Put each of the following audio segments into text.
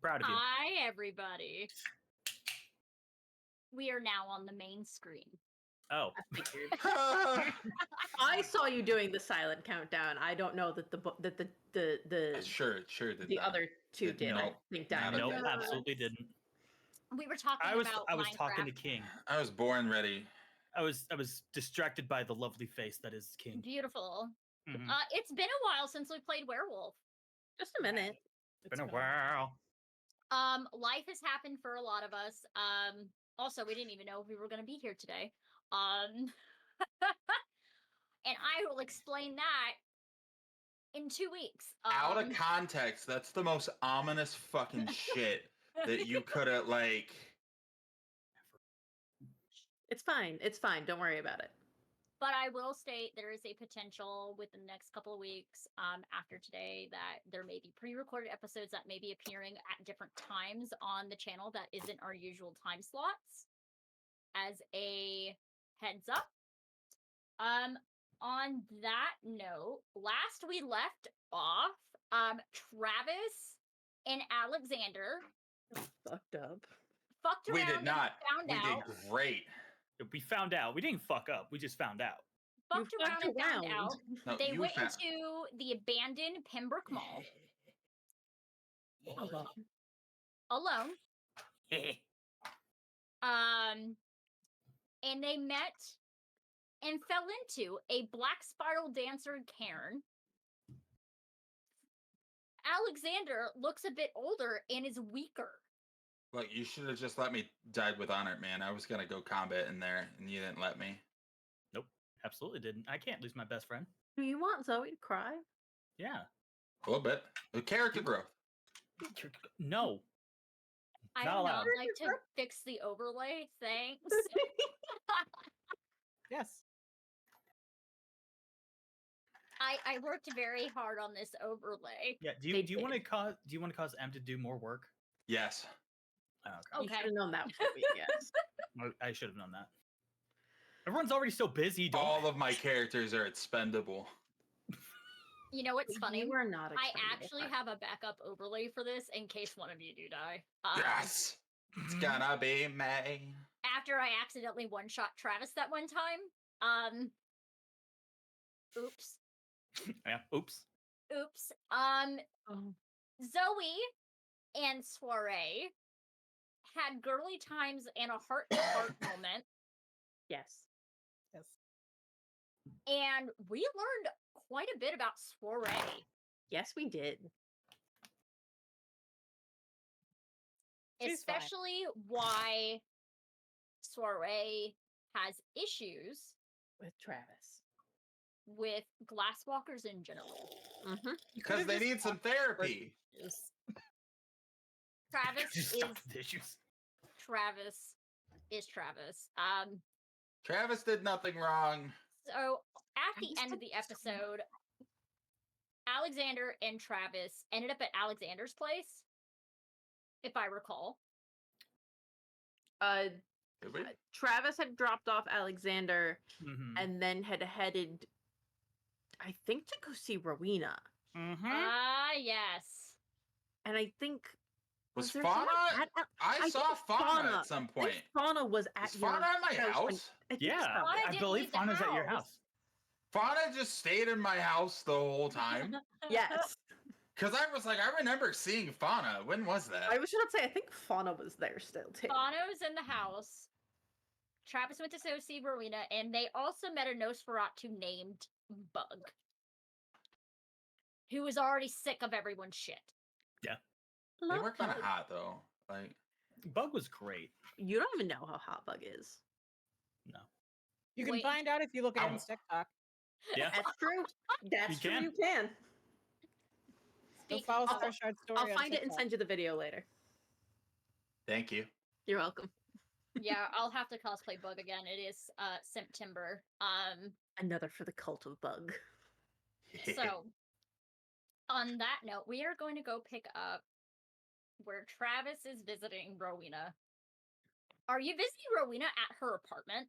Proud of you. Hi, everybody. We are now on the main screen. Oh. I figured. I saw you doing the silent countdown. I don't know that the Sure did the that. other two did. I think Diamond. Nope, did. absolutely didn't. We were talking I was about talking to Minecraft. King. I was born ready. I was distracted by the lovely face that is King. Beautiful. Mhm. It's been a while since we played Werewolf. Just a minute. It's been a while. Life has happened for a lot of us. Also, we didn't even know if we were going to be here today. And I will explain that in 2 weeks. Out of context, that's the most ominous fucking shit that you could have, like... It's fine. It's fine. Don't worry about it. But I will state there is a potential within the next couple of weeks after today that there may be pre-recorded episodes that may be appearing at different times on the channel that isn't our usual time slots. As a heads up. On that note, last we left off, Travis and Alexander Fucked up. fucked around. We did not. And found out. We did great. We found out. We didn't fuck up. We just found out. Fucked around and found out. No, They went found... into the abandoned Pembroke Mall. Alone. And they met and fell into a black spiral dancer Caern. Alexander looks a bit older and is weaker. Look, you should have just let me die with honor, man. I was gonna go combat in there, and you didn't let me. Nope, absolutely didn't. I can't lose my best friend. Do you want Zoe to cry? Yeah. A little bit. The character growth. No. I Not would allowed. not like to fix the overlay. Thanks. Yes. I worked very hard on this overlay. Yeah. Do you want to cause Em to do more work? Yes. Oh, You should have known that before we, yes. I should have known that. Everyone's already so busy. All of my characters are expendable. You know what's funny? You are not I expendable. actually have a backup overlay for this in case one of you do die. Yes. It's gonna be me. After I accidentally one-shot Travis that one time. Oops. Yeah. Oops. Zoe and Soriée had girly times and a heart-to-heart moment. Yes. Yes. And we learned quite a bit about Soriée. Yes, we did. She's Especially why Soriée has issues With Travis. with glasswalkers in general. Because they need some therapy. Travis Just is stop the issues. Travis. Travis did nothing wrong. So at the end of the episode, Alexander and Travis ended up at Alexander's place, if I recall. Did we? Travis had dropped off Alexander Mm-hmm. and then had headed, I think, to go see Rowena. Mm-hmm. Yes. And I think Was there Fauna? someone at I saw think Fauna at some I point. think Fauna was at Was Fauna at my when- house? I think Yeah, so. Fauna I didn't believe leave the Fauna's at your house. house. Fauna just stayed in my house the whole time. Yes. Because I was like, I remember seeing Fauna. When was that? I was going to say, I think Fauna was there still, too. Bono was in the house. Travis went to go see Rowena, and they also met a Nosferatu named Bug, who was already sick of everyone's shit. They Love were kind of Bug. hot, though. Like, Bug was great. You don't even know how hot Bug is. No. You can Wait. find out if you look at Ow. his TikTok. Yeah. That's true. That's true. can. You can. Go Speak- follow I'll- Starshard.Stories. I'll find it and send you the video later. thank you. You're welcome. Yeah, I'll have to cosplay Bug again. It is September. Another for the cult of Bug. So on that note, we are going to go pick up where Travis is visiting Rowena. Are you visiting Rowena at her apartment?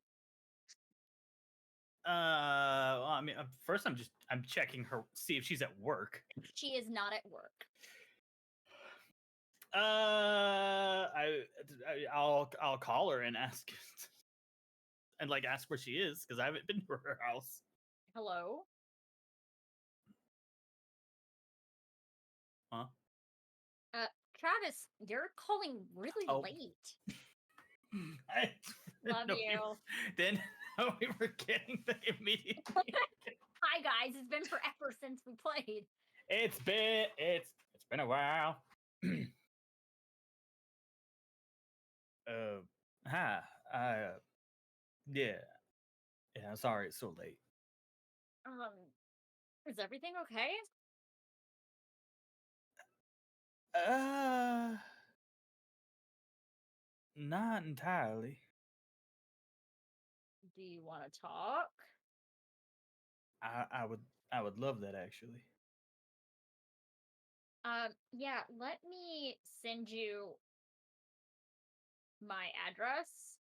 Well, I mean, first I'm checking her, see if she's at work. She is not at work. I'll call her and ask, and like ask where she is because I haven't been to her house. Hello? Huh? Travis, you're calling really Oh. late. I Love didn't know you. Didn't know we were getting the immediate. Hi guys, it's been forever since we played. It's been a while. Hi. Yeah. Yeah, sorry it's so late. Is everything okay? Not entirely. Do you want to talk? I would love that actually. Yeah, let me send you my address.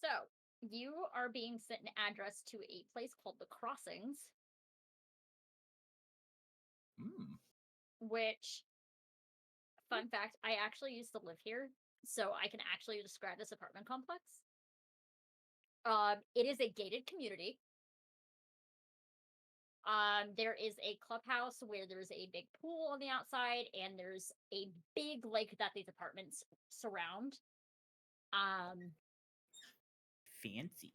So, you are being sent an address to a place called The Crossings, which, fun fact, I actually used to live here, so I can actually describe this apartment complex. It is a gated community. There is a clubhouse where there's a big pool on the outside, and there's a big lake that these apartments surround. Fancy.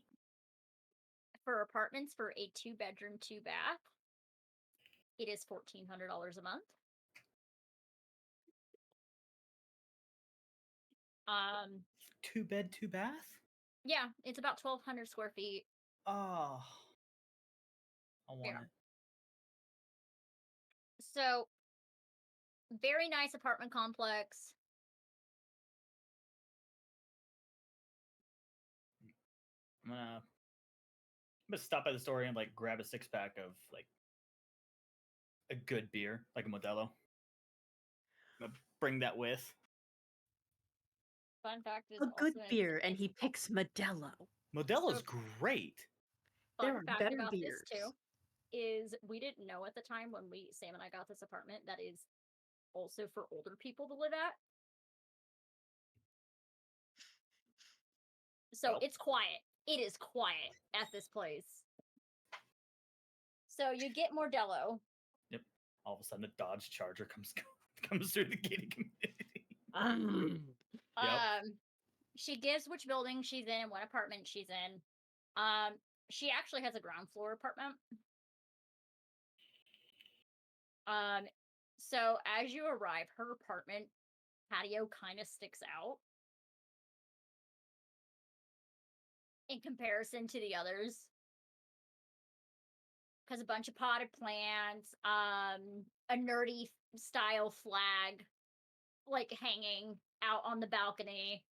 For apartments for a 2-bedroom, 2-bath, it is $1,400 a month. 2-bed, 2-bath? Yeah, it's about 1,200 square feet. Oh. I want it. So, very nice apartment complex. I'm gonna stop by the store and like grab a 6-pack of like a good beer, like a Modelo. I'm gonna bring that with. Fun fact is A good also beer, and he picks Modelo. Modelo's great. There Fun are fact better about beers. this too is we didn't know at the time when Sam and I got this apartment that is also for older people to live at. So it's quiet. It is quiet at this place. So you get Modelo. Yep. All of a sudden, a Dodge Charger comes through the gated community. Yep. She gives which building she's in, what apartment she's in. She actually has a ground floor apartment. So as you arrive, her apartment patio kind of sticks out in comparison to the others. Because a bunch of potted plants, a nerdy style flag, like hanging out on the balcony.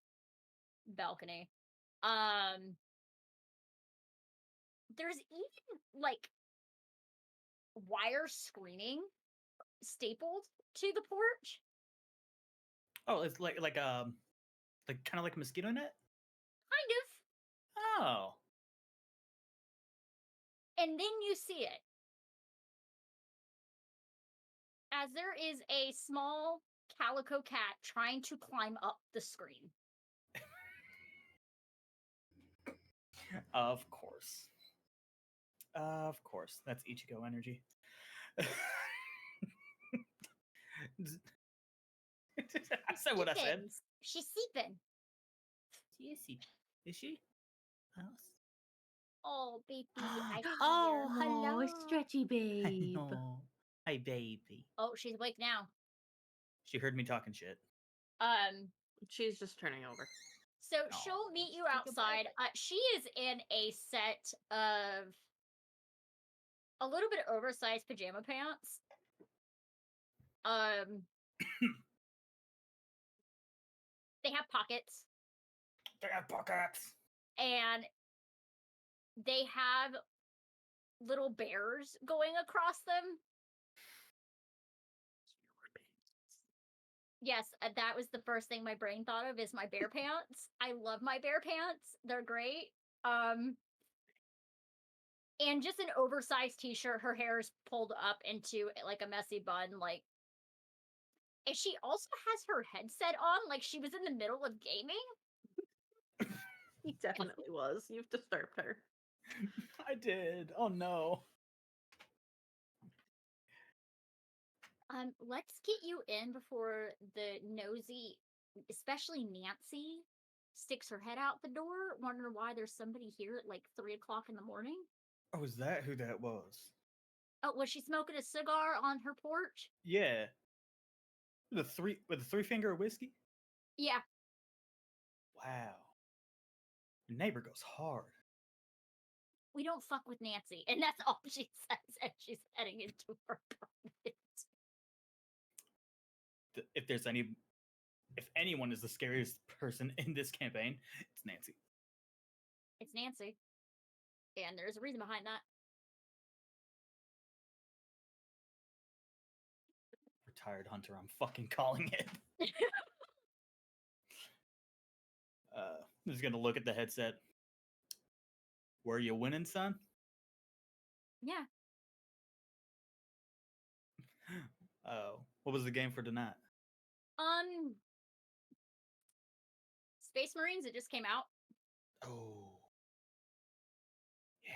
There's even like wire screening stapled to the porch. Oh, it's like kind of like a mosquito net. Kind of. Oh. And then you see it. As there is a small calico cat trying to climb up the screen. Of course. Of course. That's Ichigo energy. I said what I said. She's sleeping. Is she? Oh, baby. I Oh, hear. hello, stretchy babe. No. Hi, baby. Oh, she's awake now. She heard me talking shit. She's just turning over. So she'll meet you outside. She is in a set of a little bit oversized pajama pants. They have pockets. And they have little bears going across them. Yes, that was the first thing my brain thought of is my bear pants. I love my bear pants. They're great. And just an oversized t-shirt. Her hair is pulled up into like a messy bun, like And she also has her headset on, like she was in the middle of gaming. He definitely was. You've disturbed her. I did. Oh no. Let's get you in before the nosy, especially Nancy, sticks her head out the door, wondering why there's somebody here at like 3 o'clock in the morning. Oh, is that who that was? Oh, was she smoking a cigar on her porch? Yeah. With a 3-finger whiskey? Yeah. Wow. The neighbor goes hard. We don't fuck with Nancy, and that's all she says as she's heading into her apartment. If anyone is the scariest person in this campaign, it's Nancy. It's Nancy. And there's a reason behind that. Retired hunter, I'm fucking calling it. I'm just gonna look at the headset. Were you winning, son? Yeah. Oh, what was the game for tonight? Space Marines, it just came out. Oh, yeah.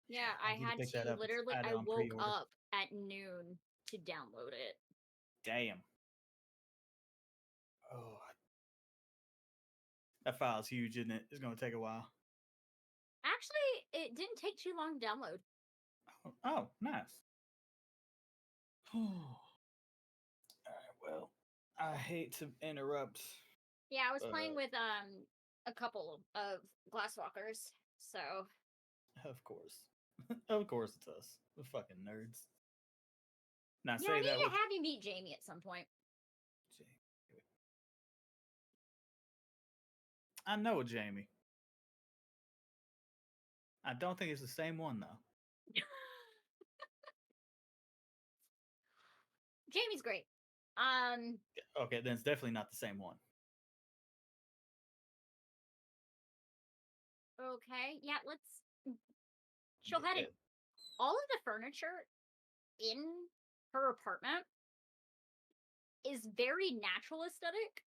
Yeah, I need to had pick that to up. It's literally, added I on woke pre-order. up at noon to download it. Damn. Oh, that file's huge, isn't it? It's gonna take a while. Actually, it didn't take too long to download. Oh, nice. All right, well, I hate to interrupt. Yeah, I was playing with a couple of Glasswalkers, so Of course. Of course it's us. The fucking nerds. Now yeah, I say need that to with have you meet Jamie at some point. I know Jamie. I don't think it's the same one though. Jamie's great. Okay, then it's definitely not the same one. Okay, yeah, she'll head in. All of the furniture in her apartment is very natural aesthetic.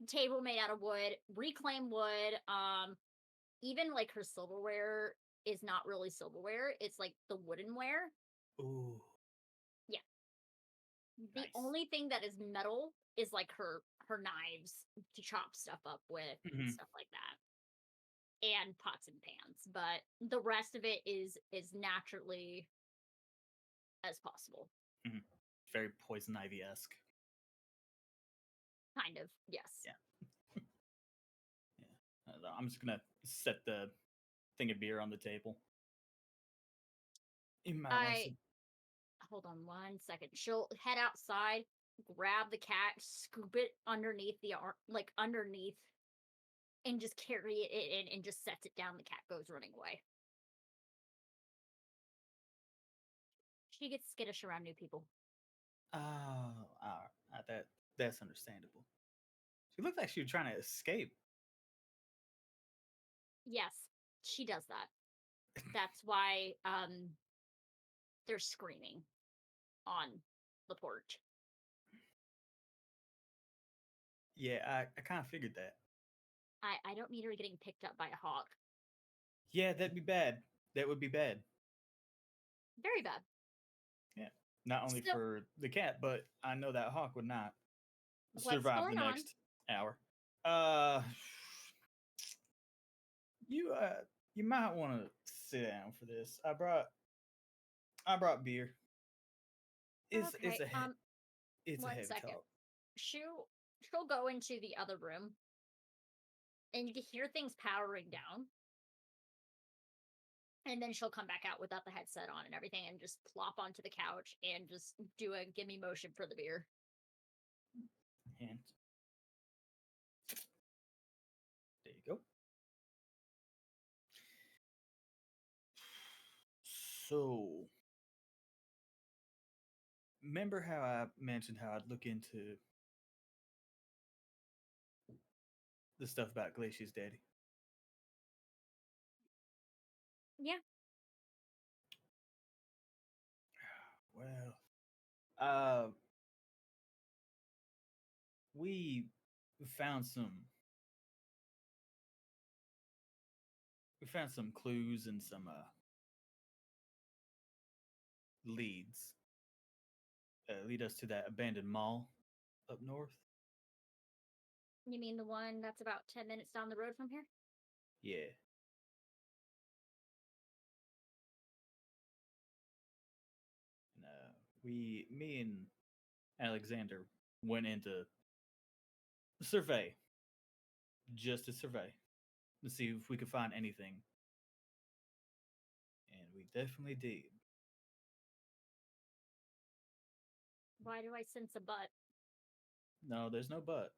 Table made out of wood, reclaimed wood. Even like her silverware is not really silverware; it's like the woodenware. Ooh. Yeah. The Nice. only thing that is metal is like her knives to chop stuff up with and stuff like that, and pots and pans. But the rest of it is naturally as possible. Very Poison Ivy-esque. Kind of, yes. Yeah. Yeah. I'm just gonna set the thing of beer on the table. You might want to Hold on 1 second. She'll head outside, grab the cat, scoop it underneath the arm, like underneath, and just carry it in and just sets it down. The cat goes running away. She gets skittish around new people. Oh, that's understandable. She looked like she was trying to escape. Yes, she does that. That's why they're screaming on the porch. Yeah, I kind of figured that. I don't need her getting picked up by a hawk. Yeah, that'd be bad. That would be bad. Very bad. Yeah. Not only for the cat, but I know that hawk would not survive the next hour. You might want to sit down for this. I brought beer. It's a it's a 1 heavy second. talk. She'll go into the other room, and you can hear things powering down. And then she'll come back out without the headset on and everything, and just plop onto the couch and just do a gimme motion for the beer. And there you go. So, remember how I mentioned how I'd look into the stuff about Glacier's daddy? Yeah. Well, Uh, we found some. We found some clues and some leads. Lead us to that abandoned mall up north. You mean the one that's about 10 minutes down the road from here? Yeah. And, me and Alexander went into survey, just to survey, to see if we could find anything. And we definitely did. Why do I sense a butt? No, there's no but.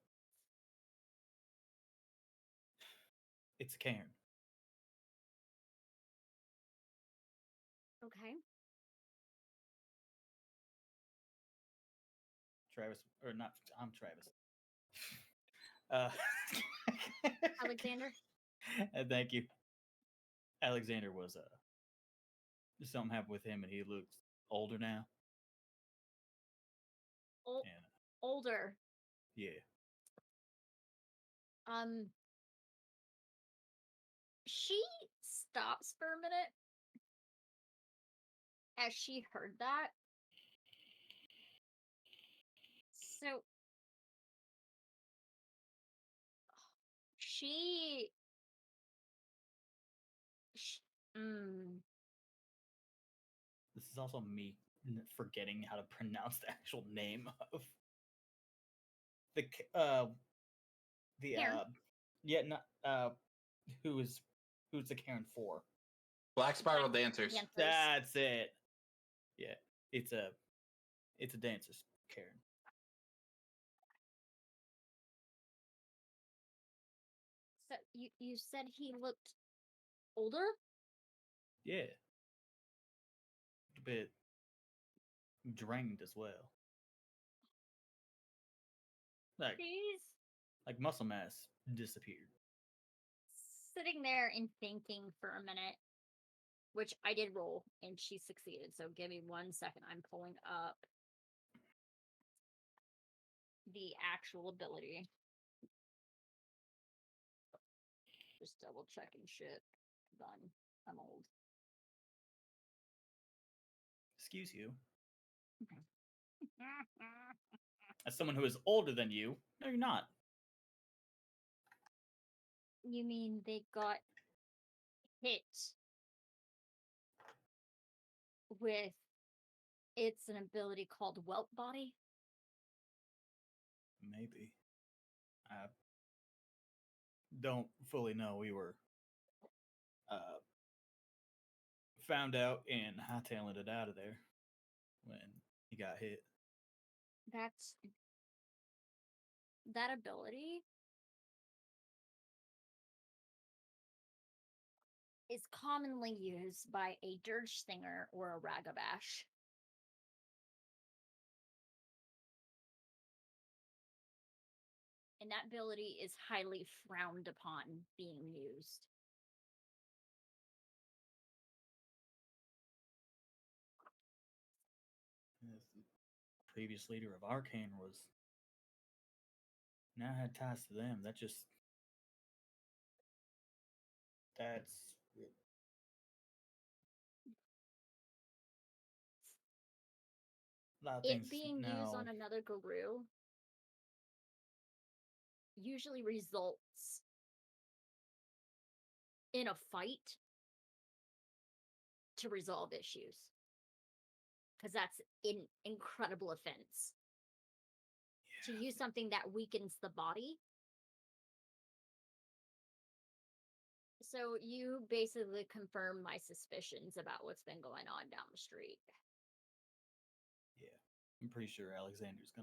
It's Cairn. Okay. Travis, or not, I'm Travis. Uh, Alexander? Thank you. Alexander was, something happened with him and he looks older now. Ol- And, older. yeah. She stops for a minute as she heard that. So she, sh This is also me forgetting how to pronounce the actual name of the Cairn. yeah, not who's the Karen for? Black Spiral Dancers. Dancers. That's it. Yeah, it's a dancer's Karen. So you said he looked older? Yeah, a bit drained as well. She's Like muscle mass disappeared. sitting there and thinking for a minute, which I did roll and she succeeded. So give me 1 second. I'm pulling up the actual ability. Just double checking shit. Done. I'm old. Excuse you. As someone who is older than you, no, you're not. You mean they got hit with it's an ability called Whelp Body? Maybe. I don't fully know. We were found out and hightailing it out of there when he got hit. That ability is commonly used by a dirge singer or a ragabash. And that ability is highly frowned upon being used. The previous leader of Arcane was now had ties to them. That's a lot of things It being now. used on another guru usually results in a fight to resolve issues. Because that's an incredible offense. To use something that weakens the body. So you basically confirm my suspicions about what's been going on down the street. Yeah, I'm pretty sure Alexander's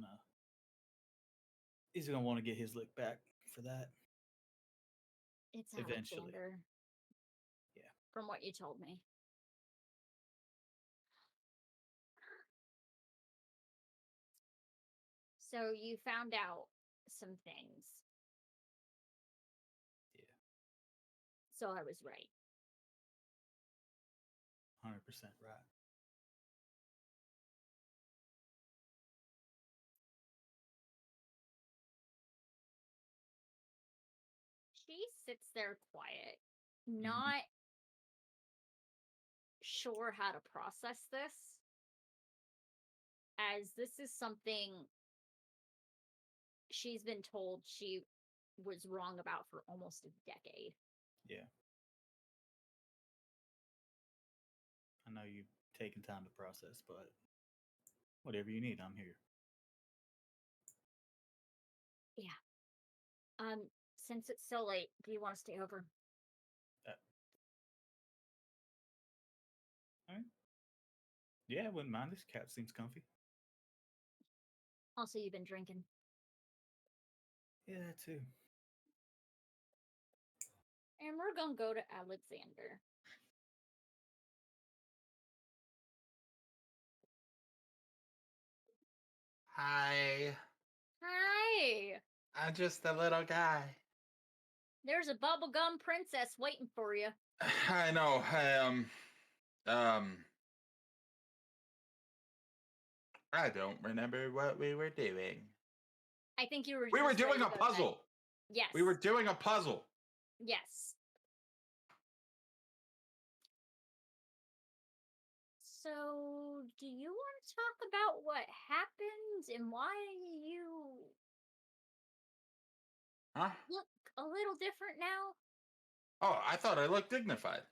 he's gonna want to get his lick back for that. It's Eventually. Alexander. Yeah. From what you told me. So you found out some things. Yeah. So I was right. 100% right. She sits there quiet, not sure how to process this, as this is something she's been told she was wrong about for almost a decade. Yeah. I know you've taken time to process, but whatever you need, I'm here. Since it's so late, do you want to stay over? Yeah, I wouldn't mind. This cat seems comfy. Also, you've been drinking. Yeah, that too. And we're gonna go to Alexander. Hi. Hi! I'm just a little guy. There's a bubblegum princess waiting for you. I know. I don't remember what we were doing. I think you were We were just ready doing to a go to bed. puzzle. Yes. We were doing a puzzle. Yes. So, do you want to talk about what happened and why you Huh? look a little different now? Oh, I thought I looked dignified.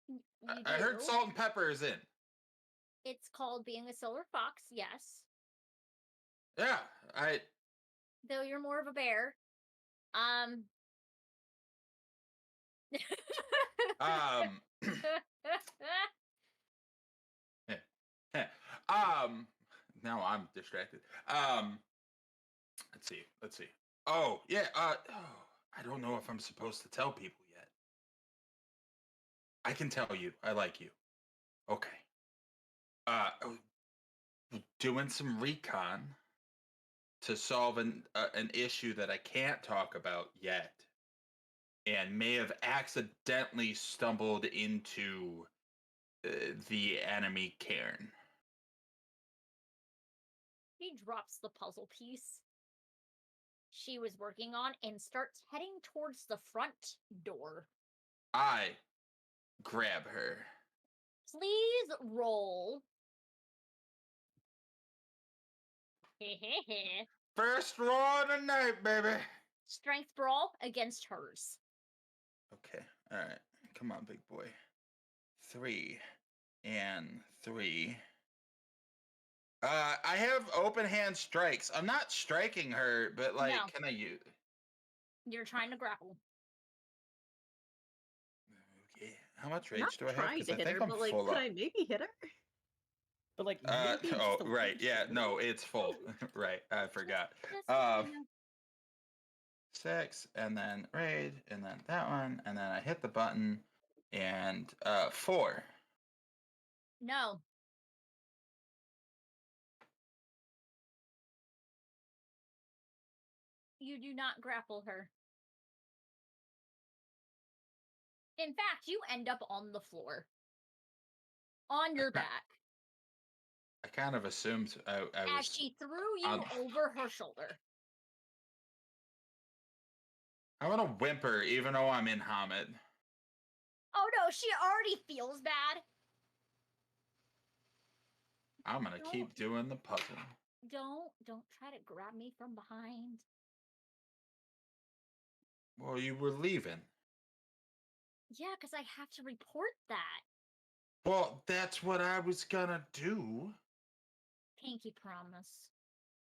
You I heard do. salt and pepper is in. It's called being a silver fox, yes. Yeah, Though you're more of a bear. um now I'm distracted. Let's see. Oh, yeah, I don't know if I'm supposed to tell people yet. I can tell you. I like you. Okay. Doing some recon to solve an issue that I can't talk about yet, and may have accidentally stumbled into the enemy Caern. He drops the puzzle piece she was working on and starts heading towards the front door. I grab her. Please roll. First roll of the night, baby. Strength brawl against hers. Okay, all right. Come on, big boy. 3 and 3. I have open hand strikes. I'm not striking her, but like, No. can I use? You're trying to grapple. Okay. How much I'm not rage do I have? trying 'Cause to I hit think her, I'm but like, full could up. I maybe hit her? But like, Oh, maybe just a right. little Yeah, bit. no, it's full. Right. I forgot. Just, Um, you know, 6, and then raid, and then that one, and then I hit the button, and 4. no. You do not grapple her. In fact, you end up on the floor. On your back. I kind of assumed I As was. she threw you on- over her shoulder. I want to whimper, even though I'm in Hamid. Oh no, she already feels bad. I'm gonna keep doing the puzzle. Don't try to grab me from behind. Well, you were leaving. Yeah, because I have to report that. Well, that's what I was gonna do. Pinky promise.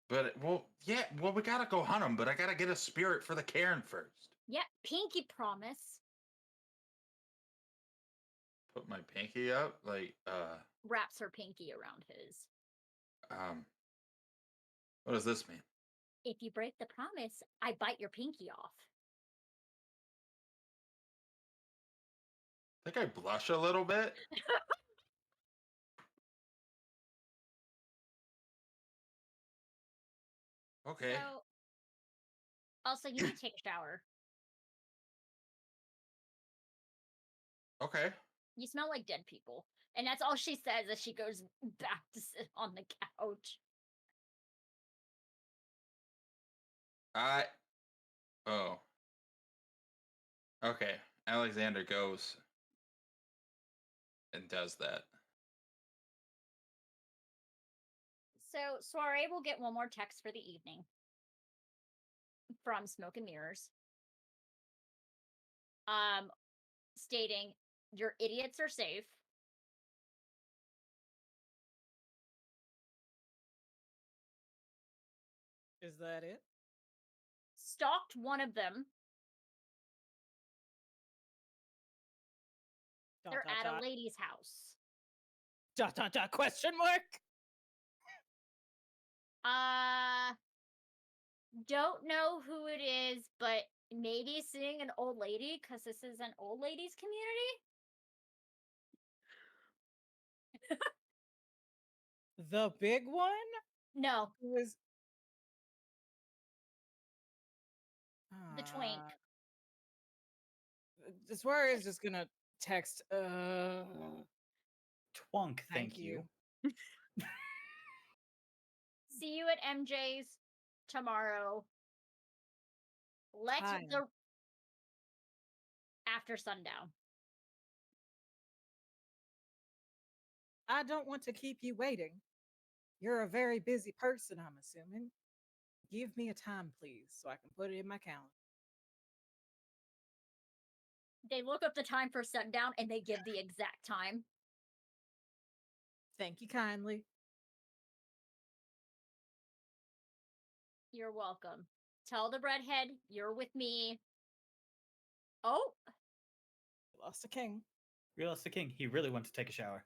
But we gotta go hunt him. But I gotta get a spirit for the Cairn first. Yeah, pinky promise. Put my pinky up, like Wraps her pinky around his. What does this mean? If you break the promise, I bite your pinky off. I think I blush a little bit. Okay. So, also, you need to take a shower. Okay. You smell like dead people. And that's all she says as she goes back to sit on the couch. Oh. Okay, Alexander goes and does that. So Soriée will get one more text for the evening from Smoke and Mirrors, stating your idiots are safe. Is that it? Stalked one of them. They're at a lady's house. ... Question mark? Don't know who it is, but maybe seeing an old lady, because this is an old ladies community. The big one? No, Who is the twink. The swear is just gonna text. Twunk, thank you. See you at MJ's tomorrow. Let Time. the after sundown. I don't want to keep you waiting. You're a very busy person, I'm assuming. Give me a time, please, so I can put it in my calendar. They look up the time for sundown and they give the exact time. Thank you kindly. You're welcome. Tell the redhead you're with me. Oh, Lost a king. Realize the king. He really went to take a shower.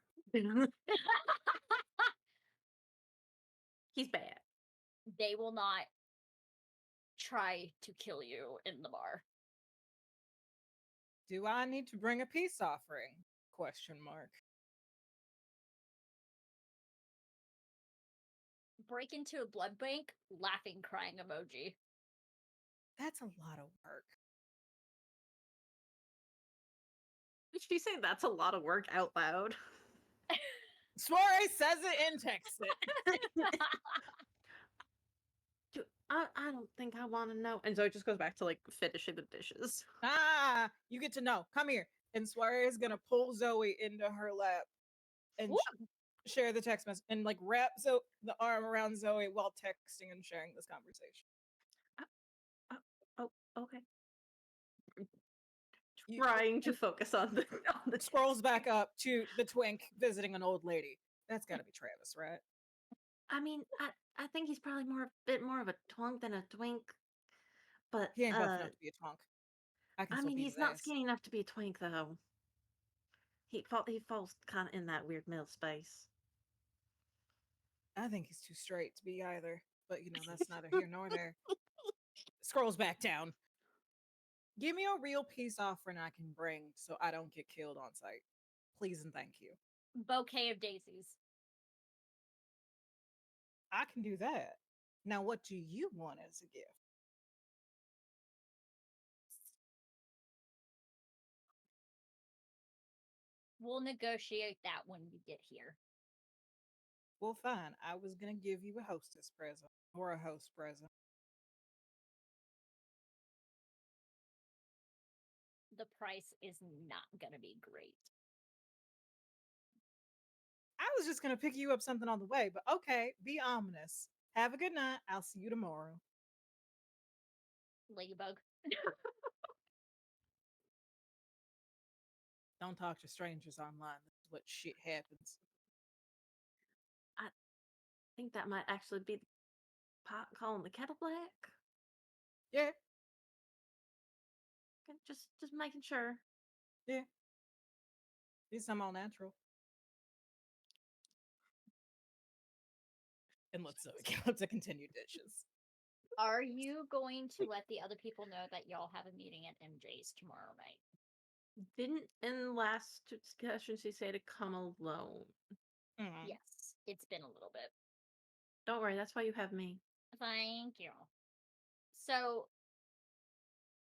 He's bad. they will not try to kill you in the bar. Do I need to bring a peace offering? Question mark. Break into a blood bank, laughing, crying emoji. That's a lot of work. Did she say that's a lot of work out loud? Soriée says it and texts it. I don't think I want to know. And so it just goes back to like finishing the dishes. You get to know. Come here. And Soriée is gonna pull Zoe into her lap and share the text message and like wrap the arm around Zoe while texting and sharing this conversation. Oh, okay. You- Trying to focus on the Scrolls back up to the twink visiting an old lady. That's gotta be Travis, right? I mean, I think he's probably bit more of a twunk than a twink. But He ain't buff enough to be a twunk. I mean, he's not skinny enough to be a twink though. He falls kind of in that weird middle space. I think he's too straight to be either. But you know, that's neither here nor there. Scrolls back down. Give me a real peace offering I can bring so I don't get killed on sight. Please and thank you. Bouquet of daisies. I can do that. Now, what do you want as a gift? We'll negotiate that when we get here. Well, fine. I was going to give you a hostess present or a host present. The price is not going to be great. I was just going to pick you up something on the way, but okay, be ominous. Have a good night. I'll see you tomorrow. Ladybug. Don't talk to strangers online. That's what shit happens. I think that might actually be the pot calling the kettle black. Yeah. Okay, just making sure. Yeah. Be some all natural. And let's get up to continue dishes. Are you going to let the other people know that y'all have a meeting at MJ's tomorrow night? Didn't in last discussion she say to come alone? Mm. Yes, it's been a little bit. Don't worry, that's why you have me. Thank you. So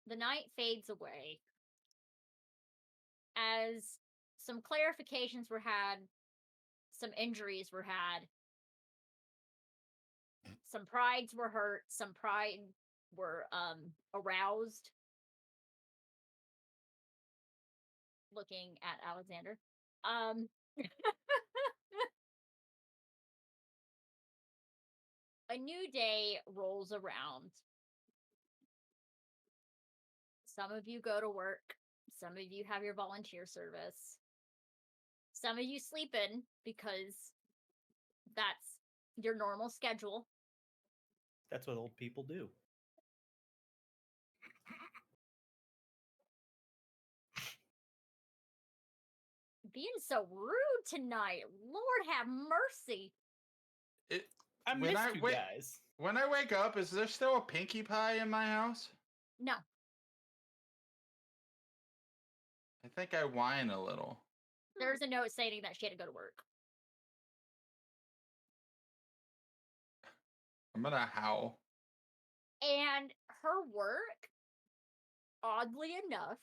the night fades away as some clarifications were had, some injuries were had, some prides were hurt, some pride were aroused. looking at Alexander. A new day rolls around. Some of you go to work. Some of you have your volunteer service. Some of you sleep in because that's your normal schedule. That's what old people do. Being so rude tonight. Lord have mercy. I When missed I you wait- guys. When I wake up, is there still a Pinkie Pie in my house? No. I think I whine a little. There's a note stating that she had to go to work. I'm gonna howl. And her work, oddly enough,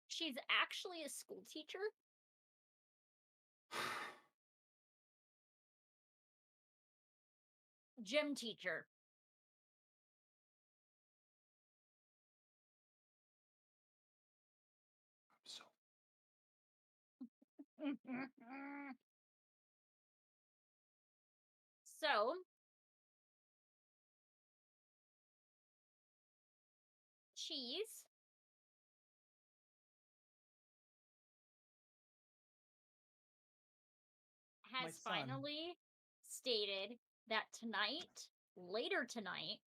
she's actually a school teacher. Gym teacher. So So, Cheese My has son. finally stated that tonight, later tonight,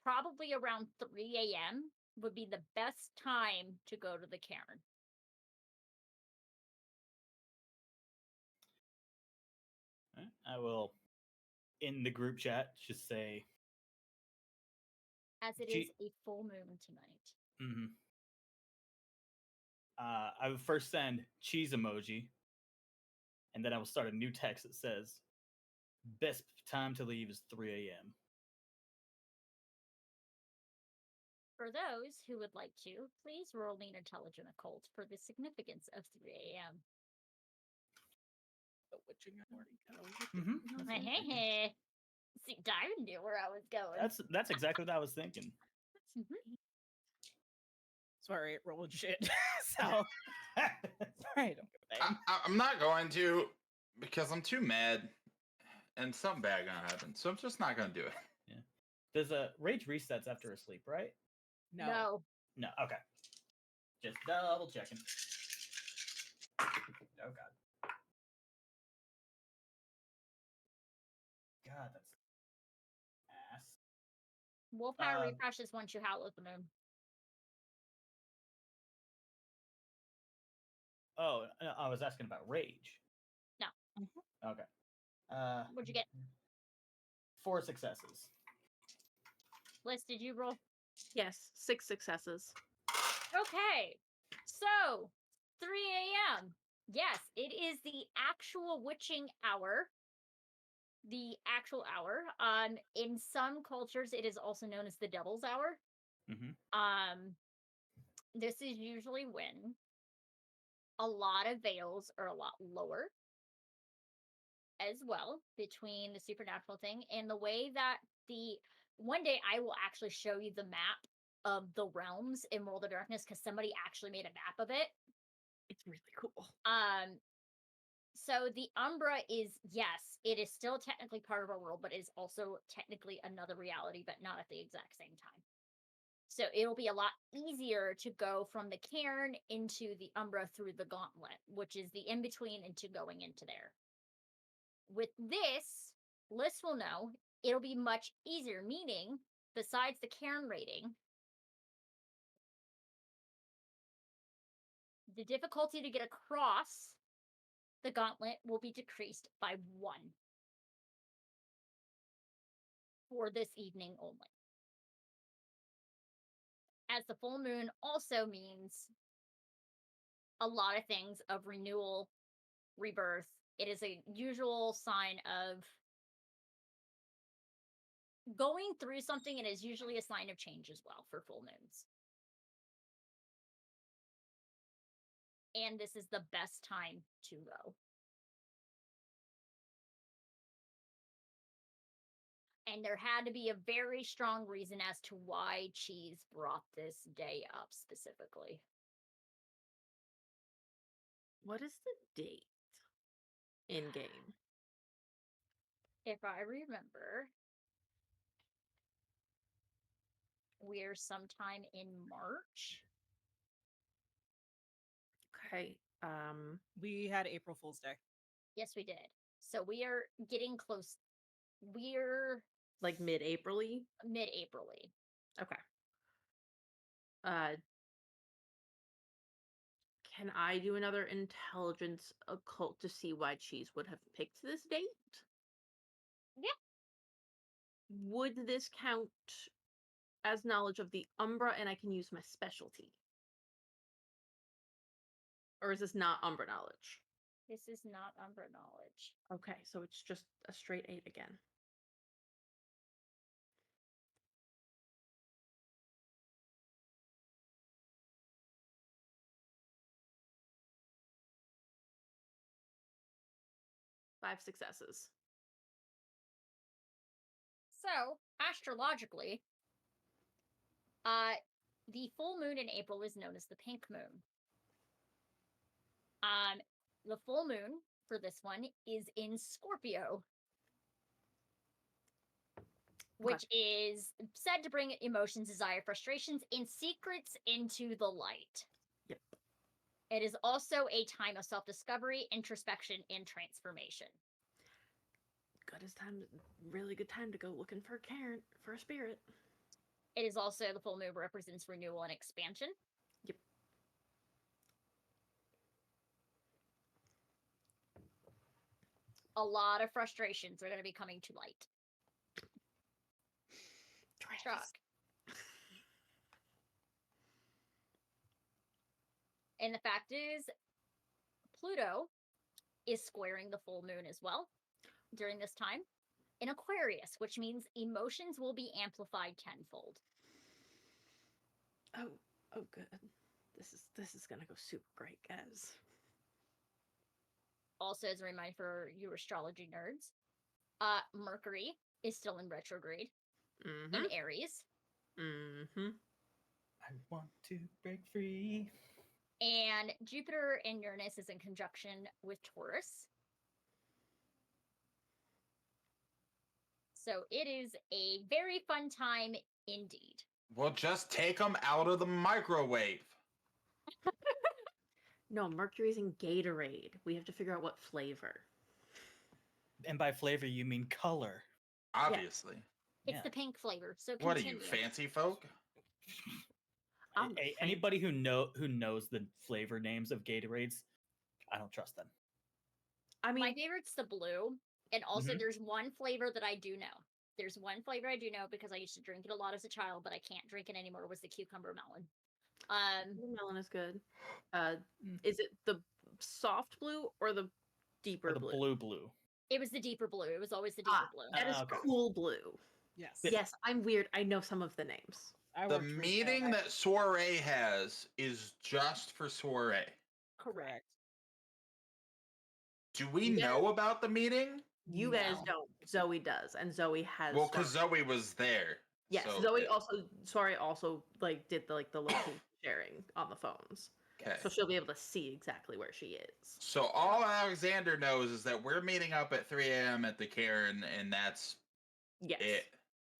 probably around 3 a.m., would be the best time to go to the Cairn. I will, in the group chat, just say, As it is a full moon tonight. mm-hmm. I would first send cheese emoji, and then I will start a new text that says, best time to leave is 3 a.m. For those who would like to, please roll me an intelligent occult for the significance of 3 a.m. The witching hour. Mhm. See, Diamond knew where I was going. That's exactly what I was thinking. Sorry, rolling shit. So sorry, don't go bang. I'm not going to because I'm too mad, and something bad gonna happen. So I'm just not gonna do it. There's a rage resets after a sleep, right? No. No. Okay. Just double checking. Oh god. God, that's ass. Willpower refreshes once you howl at the moon. Oh, I was asking about rage. No. Okay. What'd you get? 4 successes. Liz, did you roll? Yes, 6 successes. Okay. So, 3 a.m. Yes, it is the actual witching hour. The actual hour. In some cultures, it is also known as the devil's hour. Mm-hmm. This is usually when a lot of veils are a lot lower as well between the supernatural thing and the way that one day I will actually show you the map of the realms in World of Darkness because somebody actually made a map of it. It's really cool. So the Umbra is, yes, it is still technically part of our world, but is also technically another reality, but not at the exact same time. So it'll be a lot easier to go from the Cairn into the Umbra through the Gauntlet, which is the in-between into going into there. With this, Liz will know it'll be much easier, meaning, besides the Cairn rating, the difficulty to get across the Gauntlet will be decreased by 1 for this evening only. As the full moon also means a lot of things of renewal, rebirth. It is a usual sign of going through something, and is usually a sign of change as well for full moons. And this is the best time to go. And there had to be a very strong reason as to why Cheese brought this day up specifically. What is the date in game? If I remember, we're sometime in March. Okay. We had April Fool's Day. Yes, we did. So we are getting close. We're Like mid-April-y? mid-April-y. Okay. Can I do another intelligence occult to see why Cheese would have picked this date? Yeah. Would this count as knowledge of the Umbra and I can use my specialty? Or is this not Umbra knowledge? This is not Umbra knowledge. Okay, so it's just a straight 8 again. Five successes. So, astrologically, the full moon in April is known as the pink moon. The full moon for this one is in Scorpio, which is said to bring emotions, desire, frustrations, and secrets into the light. Yep. It is also a time of self-discovery, introspection, and transformation. Really good time to go looking for Caern, for a spirit. It is also the full moon represents renewal and expansion. Yep. A lot of frustrations are going to be coming to light. Truck. And the fact is, Pluto is squaring the full moon as well during this time in Aquarius, which means emotions will be amplified tenfold. Oh, good. This is gonna go super great, guys. Also, as a reminder for you astrology nerds, Mercury is still in retrograde in Aries. I want to break free. And Jupiter and Uranus is in conjunction with Taurus. So it is a very fun time indeed. Well, just take them out of the microwave. No, Mercury's in Gatorade. We have to figure out what flavor. And by flavor, you mean color. Obviously. It's the pink flavor. So What are continue. you, fancy folk? Anybody who knows the flavor names of Gatorades, I don't trust them. I mean, my favorite's the blue, and also there's one flavor that I do know. There's one flavor I do know because I used to drink it a lot as a child, but I can't drink it anymore. Was the cucumber melon? melon is good. Is it the soft blue or the deeper Or the blue? It was the deeper blue. It was always the deeper blue. That is okay. cool blue. Yes. Yes, I'm weird. I know some of the names. The meeting that Soriée has is just for Soriée. Correct. Do we know about the meeting? You guys don't. Zoe does, and Zoe has. Well, because Zoe was there. Yes, so, Zoe also like did the location sharing on the phones. Okay. So she'll be able to see exactly where she is. So all Alexander knows is that we're meeting up at 3 a.m. at the Caern, and that's it.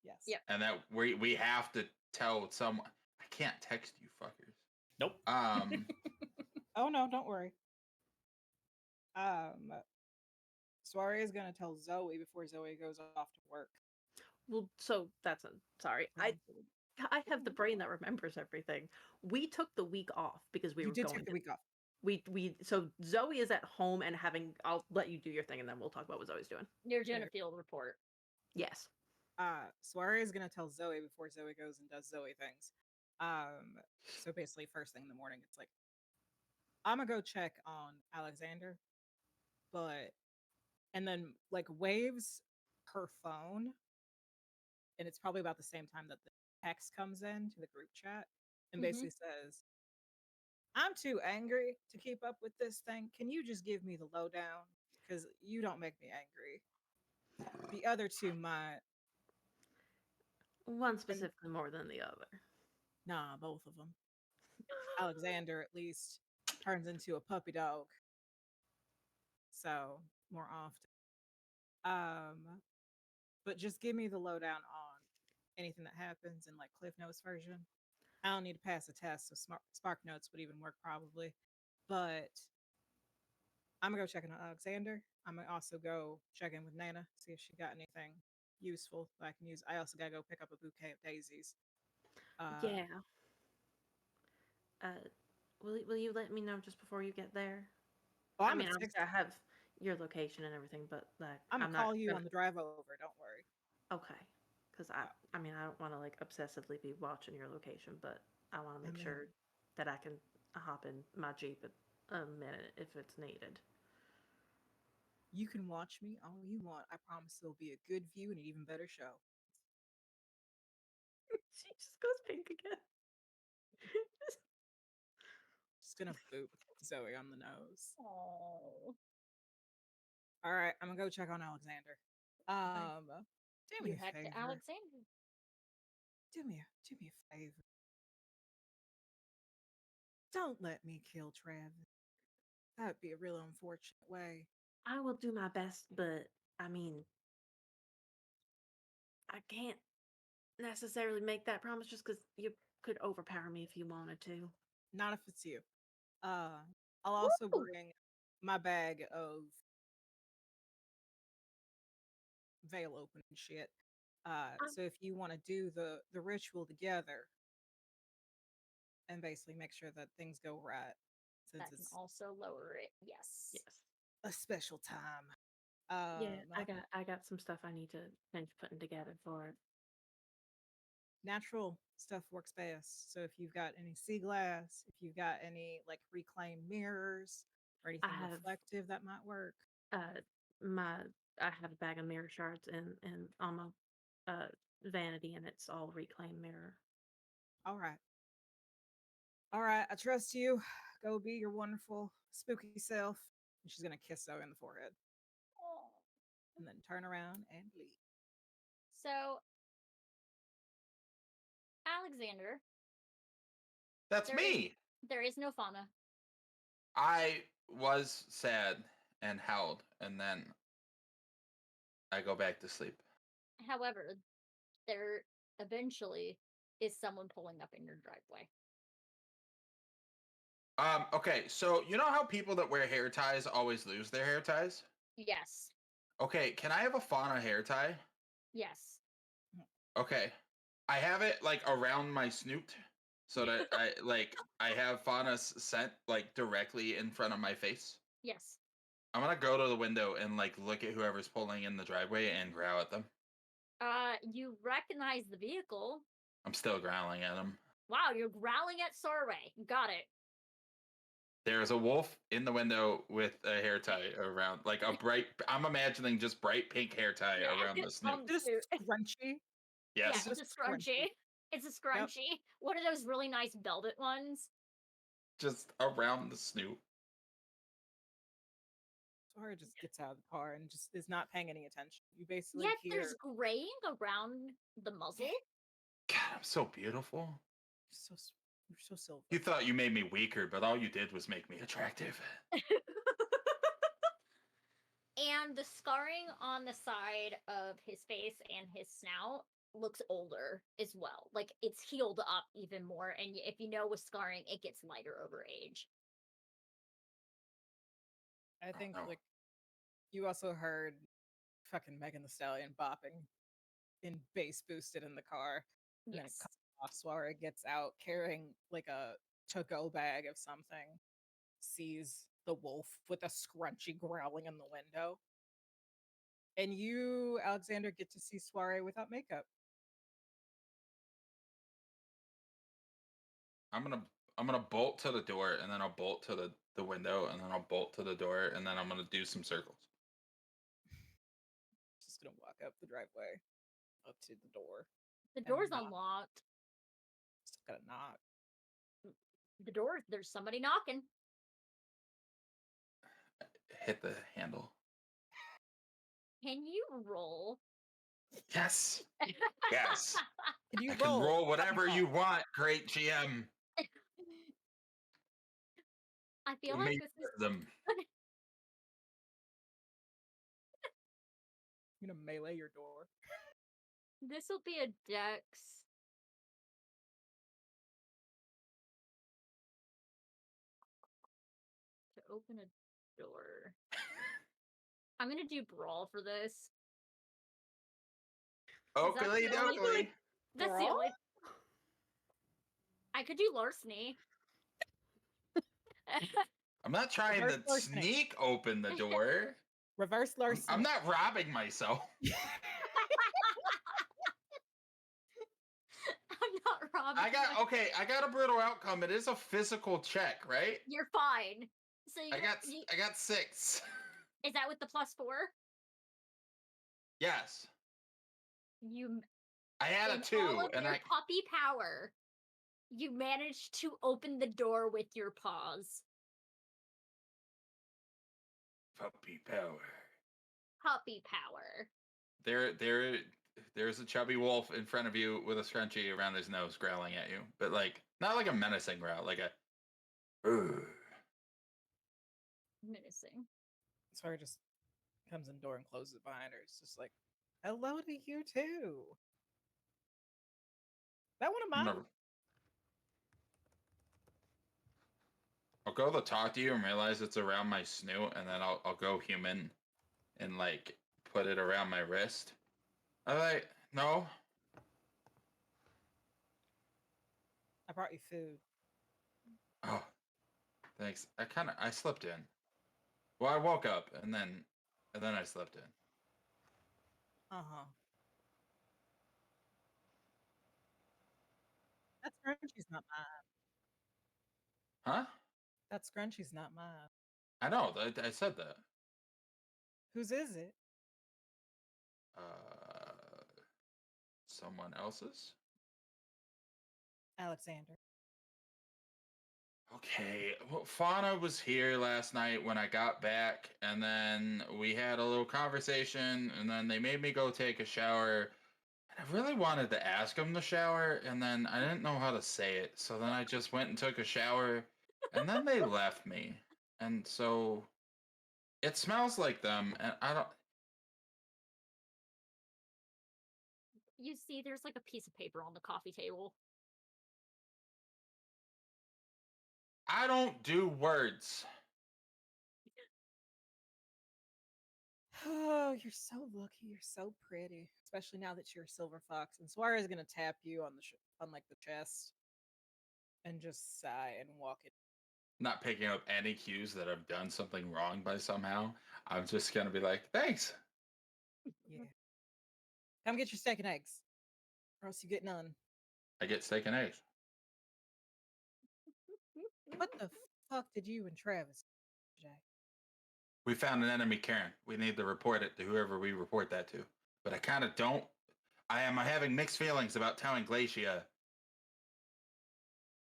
Yes. Yep. And that we have to tell someone. I can't text you fuckers. Nope. Oh no, don't worry. Soriée is gonna tell Zoe before Zoe goes off to work. Well, so that's sorry. I have the brain that remembers everything. We took the week off because we were going. Take the week off. So Zoe is at home and having. I'll let you do your thing and then we'll talk about what Zoe's doing. You're doing a field report. Yes. Soriée is gonna tell Zoe before Zoe goes and does Zoe things. So basically, first thing in the morning, it's like I'm gonna go check on Alexander, and then like waves her phone, and it's probably about the same time that the text comes in to the group chat, and basically says, "I'm too angry to keep up with this thing. Can you just give me the lowdown? Because you don't make me angry. The other two might." One specifically more than the other. Nah, both of them. Alexander at least turns into a puppy dog. So more often. But just give me the lowdown on anything that happens in like Cliff Notes version. I don't need to pass a test, so Spark Notes would even work probably. But I'm gonna go check in on Alexander. I'm gonna also go check in with Nana, see if she got anything useful that I can use. I also gotta go pick up a bouquet of daisies. Yeah. Will you let me know just before you get there? Well, I mean, obviously I have your location and everything, but like I'm gonna not call you gonna... on the drive over. Don't worry. Okay, because I mean, I don't want to like obsessively be watching your location, but I want to make sure that I can hop in my Jeep at a minute if it's needed. You can watch me all you want. I promise it'll be a good view and an even better show. She just goes pink again. Just gonna boop Zoe on the nose. Oh. All right, I'm gonna go check on Alexander. Do me You a head favor. to Alexander. Do me a favor. Don't let me kill Travis. That'd be a real unfortunate way. I will do my best, but I mean, I can't necessarily make that promise just because you could overpower me if you wanted to. Not if it's you. I'll also Woo! bring my bag of veil open shit. So if you want to do the ritual together and basically make sure that things go right, since That can it's also lower it. Yes. Yes. a special time. Yeah, I got some stuff I need to finish putting together for it. Natural stuff works best. So if you've got any sea glass, if you've got any like reclaimed mirrors or anything reflective, that might work. I have a bag of mirror shards and on my vanity, and it's all reclaimed mirror. All right, I trust you. Go be your wonderful spooky self. And she's gonna kiss Zoe in the forehead Oh. and then turn around and leave. So, Alexander. That's me. There is no fauna. I was sad and howled, and then I go back to sleep. However, there eventually is someone pulling up in your driveway. Okay, so you know how people that wear hair ties always lose their hair ties? Yes. Okay, can I have a fauna hair tie? Yes. Okay. I have it like around my snoot so that I have fauna scent like directly in front of my face. Yes. I'm gonna go to the window and like look at whoever's pulling in the driveway and growl at them. You recognize the vehicle. I'm still growling at them. Wow, you're growling at Soriée. Got it. There's a wolf in the window with a hair tie around, like a bright. I'm imagining just bright pink hair tie around the snoot. Just scrunchy. Yes. Yeah, it's a scrunchie. It's a scrunchie. Yep. One of those really nice velvet ones. Just around the snoot. Soriée just gets out of the car and just is not paying any attention. You basically hear... there's graying around the muzzle. God, I'm so beautiful. You're so silver. You thought you made me weaker, but all you did was make me attractive. And the scarring on the side of his face and his snout looks older as well. Like, it's healed up even more. And if you know with scarring, it gets lighter over age. I think, like, you also heard fucking Megan Thee Stallion bopping in bass boosted in the car. And then it comes off. Soriée gets out carrying, like, a to-go bag of something. Sees the wolf with a scrunchy growling in the window. And you, Alexander, get to see Soriée without makeup. I'm gonna bolt to the door, and then I'll bolt to the window, and then I'll bolt to the door, and then I'm gonna do some circles. Just gonna walk up the driveway, up to the door. The door's unlocked. Just gotta knock. The door, there's somebody knocking. Hit the handle. Can you roll Yes. Yes. Can you I can roll? roll whatever you want, great GM. I feel Give like me this is them. You gonna melee your door? this will be a dex. To open a door. I'm gonna do brawl for this. 'Cause that's Oakley the only- dokley. That's the Brawl? only. I could do larceny. I'm not trying Reverse to larceny. sneak open the door. Reverse larceny. I'm not robbing myself. I'm not robbing. I got a brutal outcome. It is a physical check, right? You're fine. So I got 6. Is that with the +4? Yes. You I had a in 2 all of and your I puppy power, you managed to open the door with your paws. puppy power. Puppy power. There's a chubby wolf in front of you with a scrunchie around his nose growling at you. But like not like a menacing growl, like a "Ugh." Menacing. Sawyer just comes in the door and closes it behind her. It's just like, hello to you too. That one of I'm mine? gonna- I'll go to talk to you and realize it's around my snoot, and then I'll go human and like put it around my wrist. I'm like, no. I brought you food. Oh, thanks. I slept in. Well, I woke up and then I slept in. Uh-huh. That scrunchie's not mine. Huh? That scrunchie's not mine. I know. I said that. Whose is it? Someone else's. Alexander. Okay. Well, Fauna was here last night when I got back, and then we had a little conversation, and then they made me go take a shower. And I really wanted to ask them to shower, and then I didn't know how to say it, so then I just went and took a shower, and then they left me. And so it smells like them, and I don't. You see, there's like a piece of paper on the coffee table. I don't do words. Oh, you're so lucky. You're so pretty, especially now that you're a silver fox. And Sawyer is gonna tap you on the on like the chest, and just sigh and walk it. Not picking up any cues that I've done something wrong by somehow. I'm just gonna be like, thanks. Yeah. Come get your steak and eggs, or else you get none. I get steak and eggs. What the fuck did you and Travis, Jay? We found an enemy Caern. We need to report it to whoever we report that to. But I kind of don't. I am having mixed feelings about telling Glacia.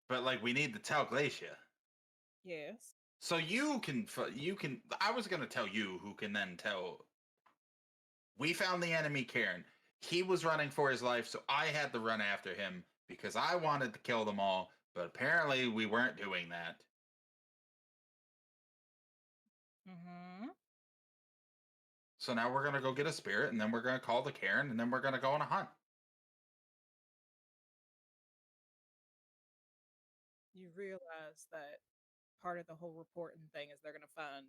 But like, we need to tell Glacia. Yes. So you can. I was gonna tell you, who can then tell. We found the enemy Caern. He was running for his life, so I had to run after him because I wanted to kill them all. But apparently, we weren't doing that. Mm-hmm. So now we're gonna go get a spirit, and then we're gonna call the Caern, and then we're gonna go on a hunt. You realize that part of the whole reporting thing is they're gonna find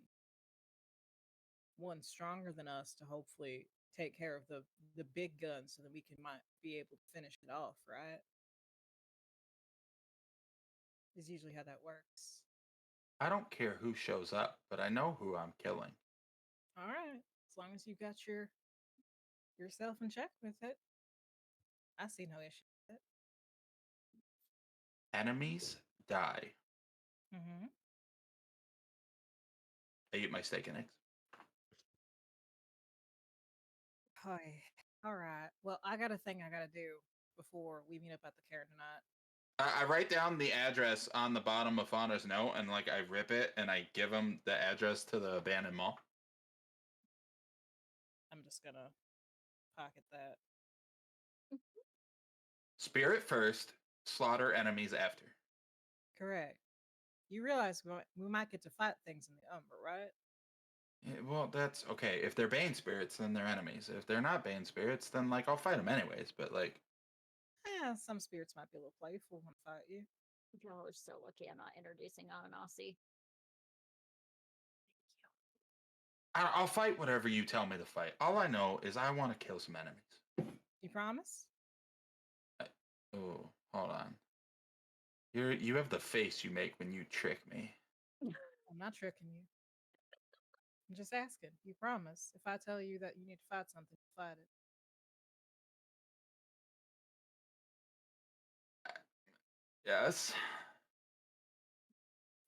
one stronger than us to hopefully take care of the big guns, so that we might be able to finish it off, right? Is usually how that works. I don't care who shows up, but I know who I'm killing. All right. As long as you got yourself in check with it, I see no issue with it. Enemies die. Mm-hmm. I eat my steak and eggs. Hi. All right. Well, I got a thing I gotta do before we meet up at the Caern tonight. I write down the address on the bottom of Fauna's note, and like I rip it and I give him the address to the abandoned mall. I'm just gonna pocket that. Spirit first, slaughter enemies after. Correct. You realize we might get to fight things in the Umber, right? Yeah, well, that's okay. If they're Bane spirits, then they're enemies. If they're not Bane spirits, then like I'll fight them anyways. But like, Yeah, some spirits might be a little playful when I fight you. Y'all are so lucky I'm not introducing Ananasi. I'll fight whatever you tell me to fight. All I know is I want to kill some enemies. You promise? Oh, hold on. You have the face you make when you trick me. I'm not tricking you. I'm just asking. You promise? If I tell you that you need to fight something, fight it. Yes.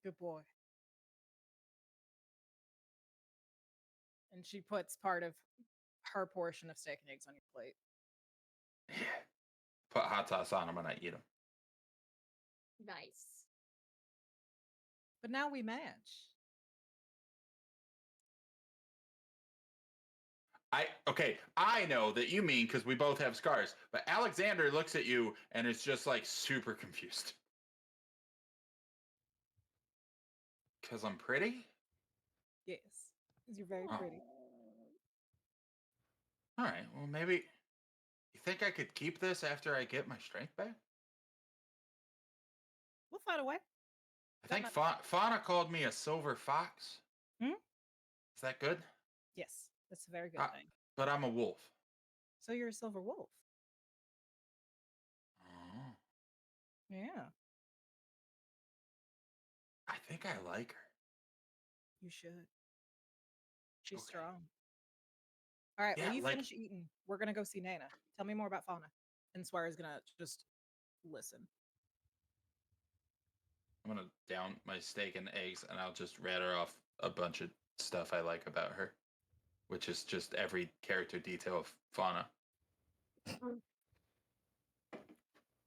Good boy. And she puts part of her portion of steak and eggs on your plate. Put hot sauce on them and I eat them. Nice. But now we match. I know that you mean because we both have scars, but Alexander looks at you and is just like super confused. Because I'm pretty? Yes. Because you're very Oh. pretty. All right, well, maybe you think I could keep this after I get my strength back? We'll find a way. I think Fauna called me a silver fox. Hmm? Is that good? Yes, that's a very good thing. But I'm a wolf. So you're a silver wolf. Oh. Yeah, I think I like her. you should. She's Okay. strong. All right, Yeah, well, you like- finish eating. We're going to go see Nana. Tell me more about Fauna. And Swear's going to just listen. I'm gonna down my steak and eggs, and I'll just ratter off a bunch of stuff I like about her, which is just every character detail of Fauna. Do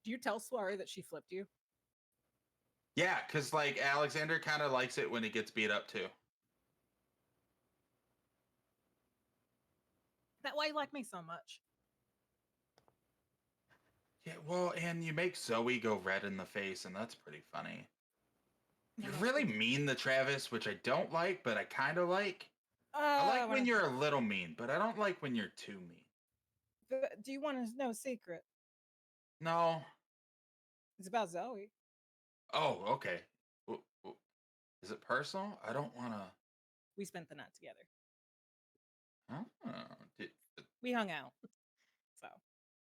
you tell Swear that she flipped you? Yeah, because like Alexander kind of likes it when he gets beat up too. That why you like me so much? Yeah, well, and you make Zoe go red in the face, and that's pretty funny. You're really mean to Travis, which I don't like, but I kind of like. I like when you're a little mean, but I don't like when you're too mean. Do you want to know a secret? No. It's about Zoe. Oh, okay. Is it personal? I don't want to. We spent the night together. Oh, We hung out. So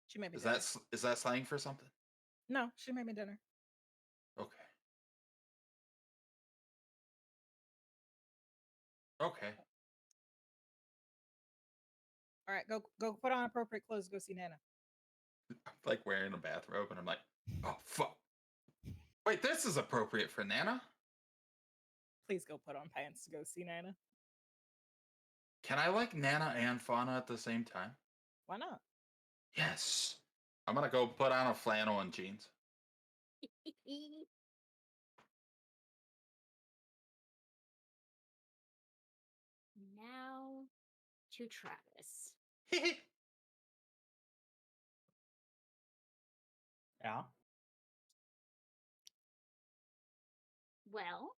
she made me is dinner. that slang for something? No, she made me dinner. Okay. Okay. All right, go put on appropriate clothes. Go see Nana. I'm like wearing a bathrobe, and I'm like, oh fuck. Wait, this is appropriate for Nana. Please go put on pants to go see Nana. Can I like Nana and Fauna at the same time? Why not? Yes. I'm gonna go put on a flannel and jeans. Now to Travis. Yeah. Well,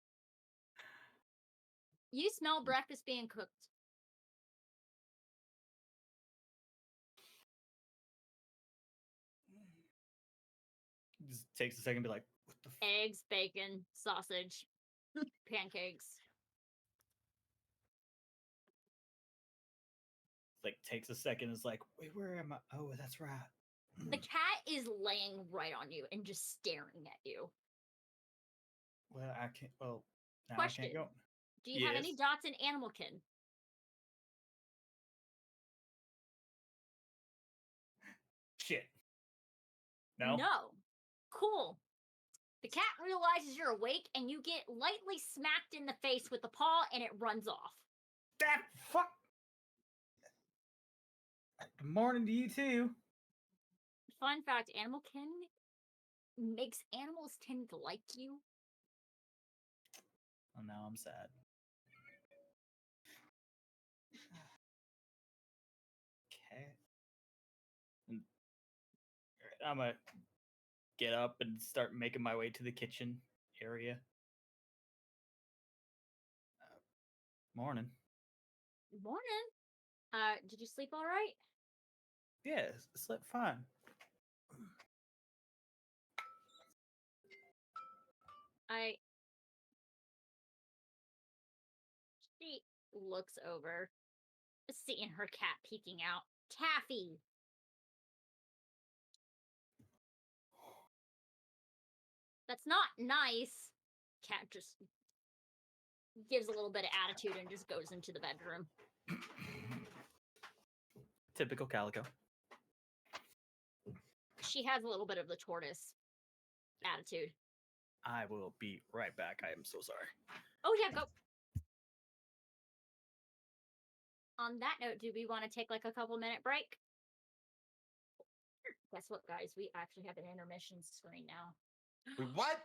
you smell breakfast being cooked. Just takes a second to be like, what the Eggs, bacon, sausage, pancakes. like takes a second, is like, wait, where am I? Oh, that's right. The cat is laying right on you and just staring at you. Well, I can't. Well, now Question. I can't go. Do you have any Yes. dots in Animalkin? Shit. No. No. Cool. The cat realizes you're awake and you get lightly smacked in the face with the paw and it runs off. That fuck. Good morning to you too. Fun fact, Animalkin makes animals tend to like you. Oh, now I'm sad. Cat. I'm gonna get up and start making my way to the kitchen area. Morning. Morning. Did you sleep all right? Yeah, slept fine. She looks over, seeing her cat peeking out. Taffy! That's not nice. Cat just gives a little bit of attitude and just goes into the bedroom. Typical Calico. She has a little bit of the tortoise attitude. I will be right back. I am so sorry. Oh yeah, go. On that note, do we want to take like a couple-minute break? Guess what, guys? We actually have an intermission screen now. Wait, what?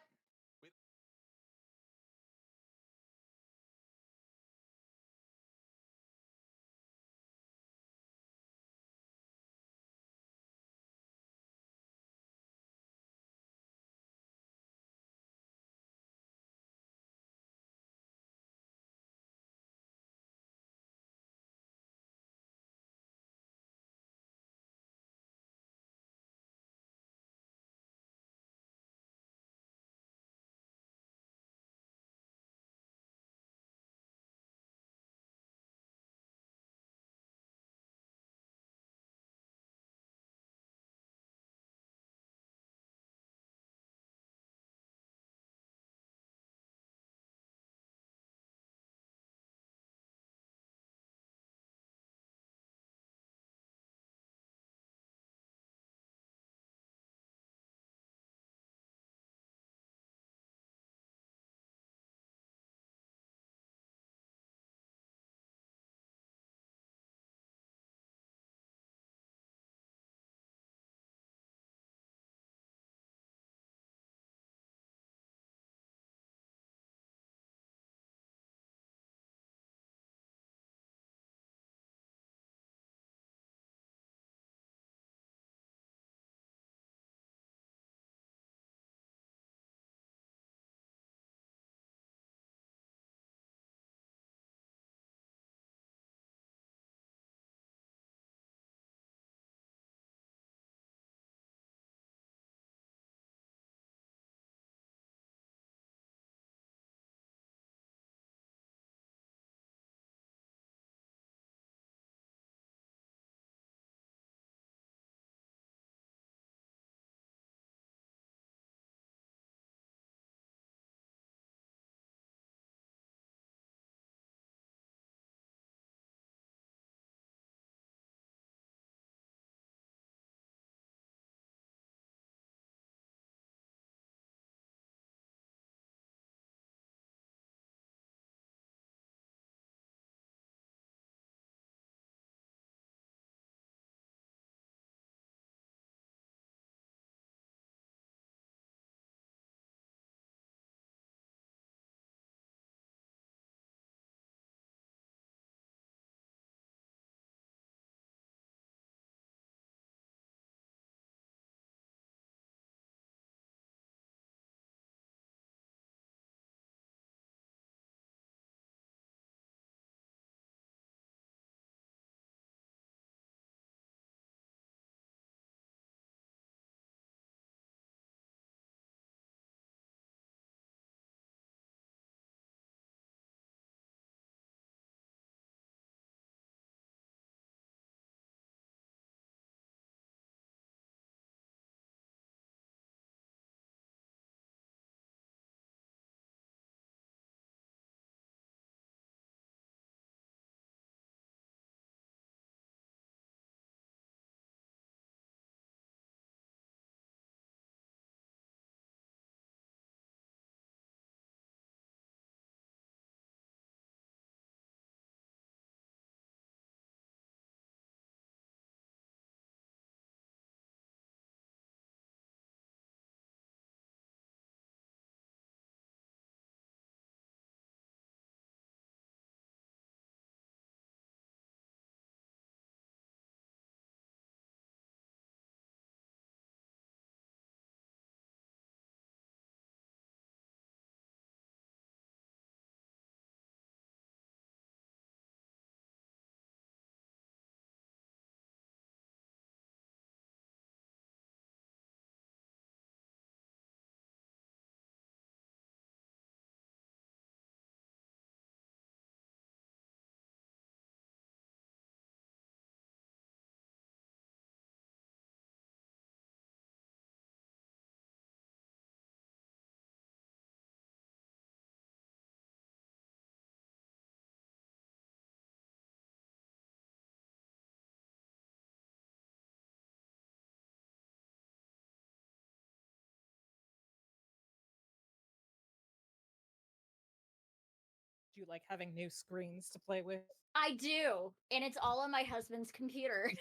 you like having new screens to play with? I do, and it's all on my husband's computer. And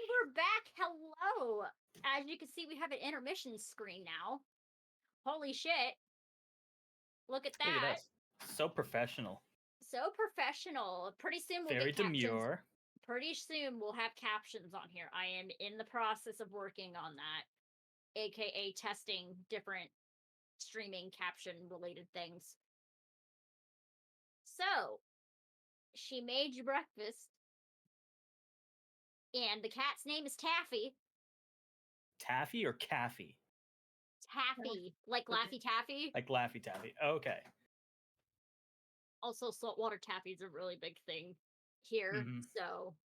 we're back. Hello. As you can see, we have an intermission screen now. Holy shit. Look at that. Look at us. So professional. So professional. Pretty soon we'll Very get captions. demure. Pretty soon we'll have captions on here. I am in the process of working on that, aka testing different streaming caption related things. So, she made you breakfast, and the cat's name is Taffy. Taffy or Caffy? Taffy, like Laffy Taffy. Like Laffy Taffy. Okay. Also, saltwater taffy is a really big thing here, so.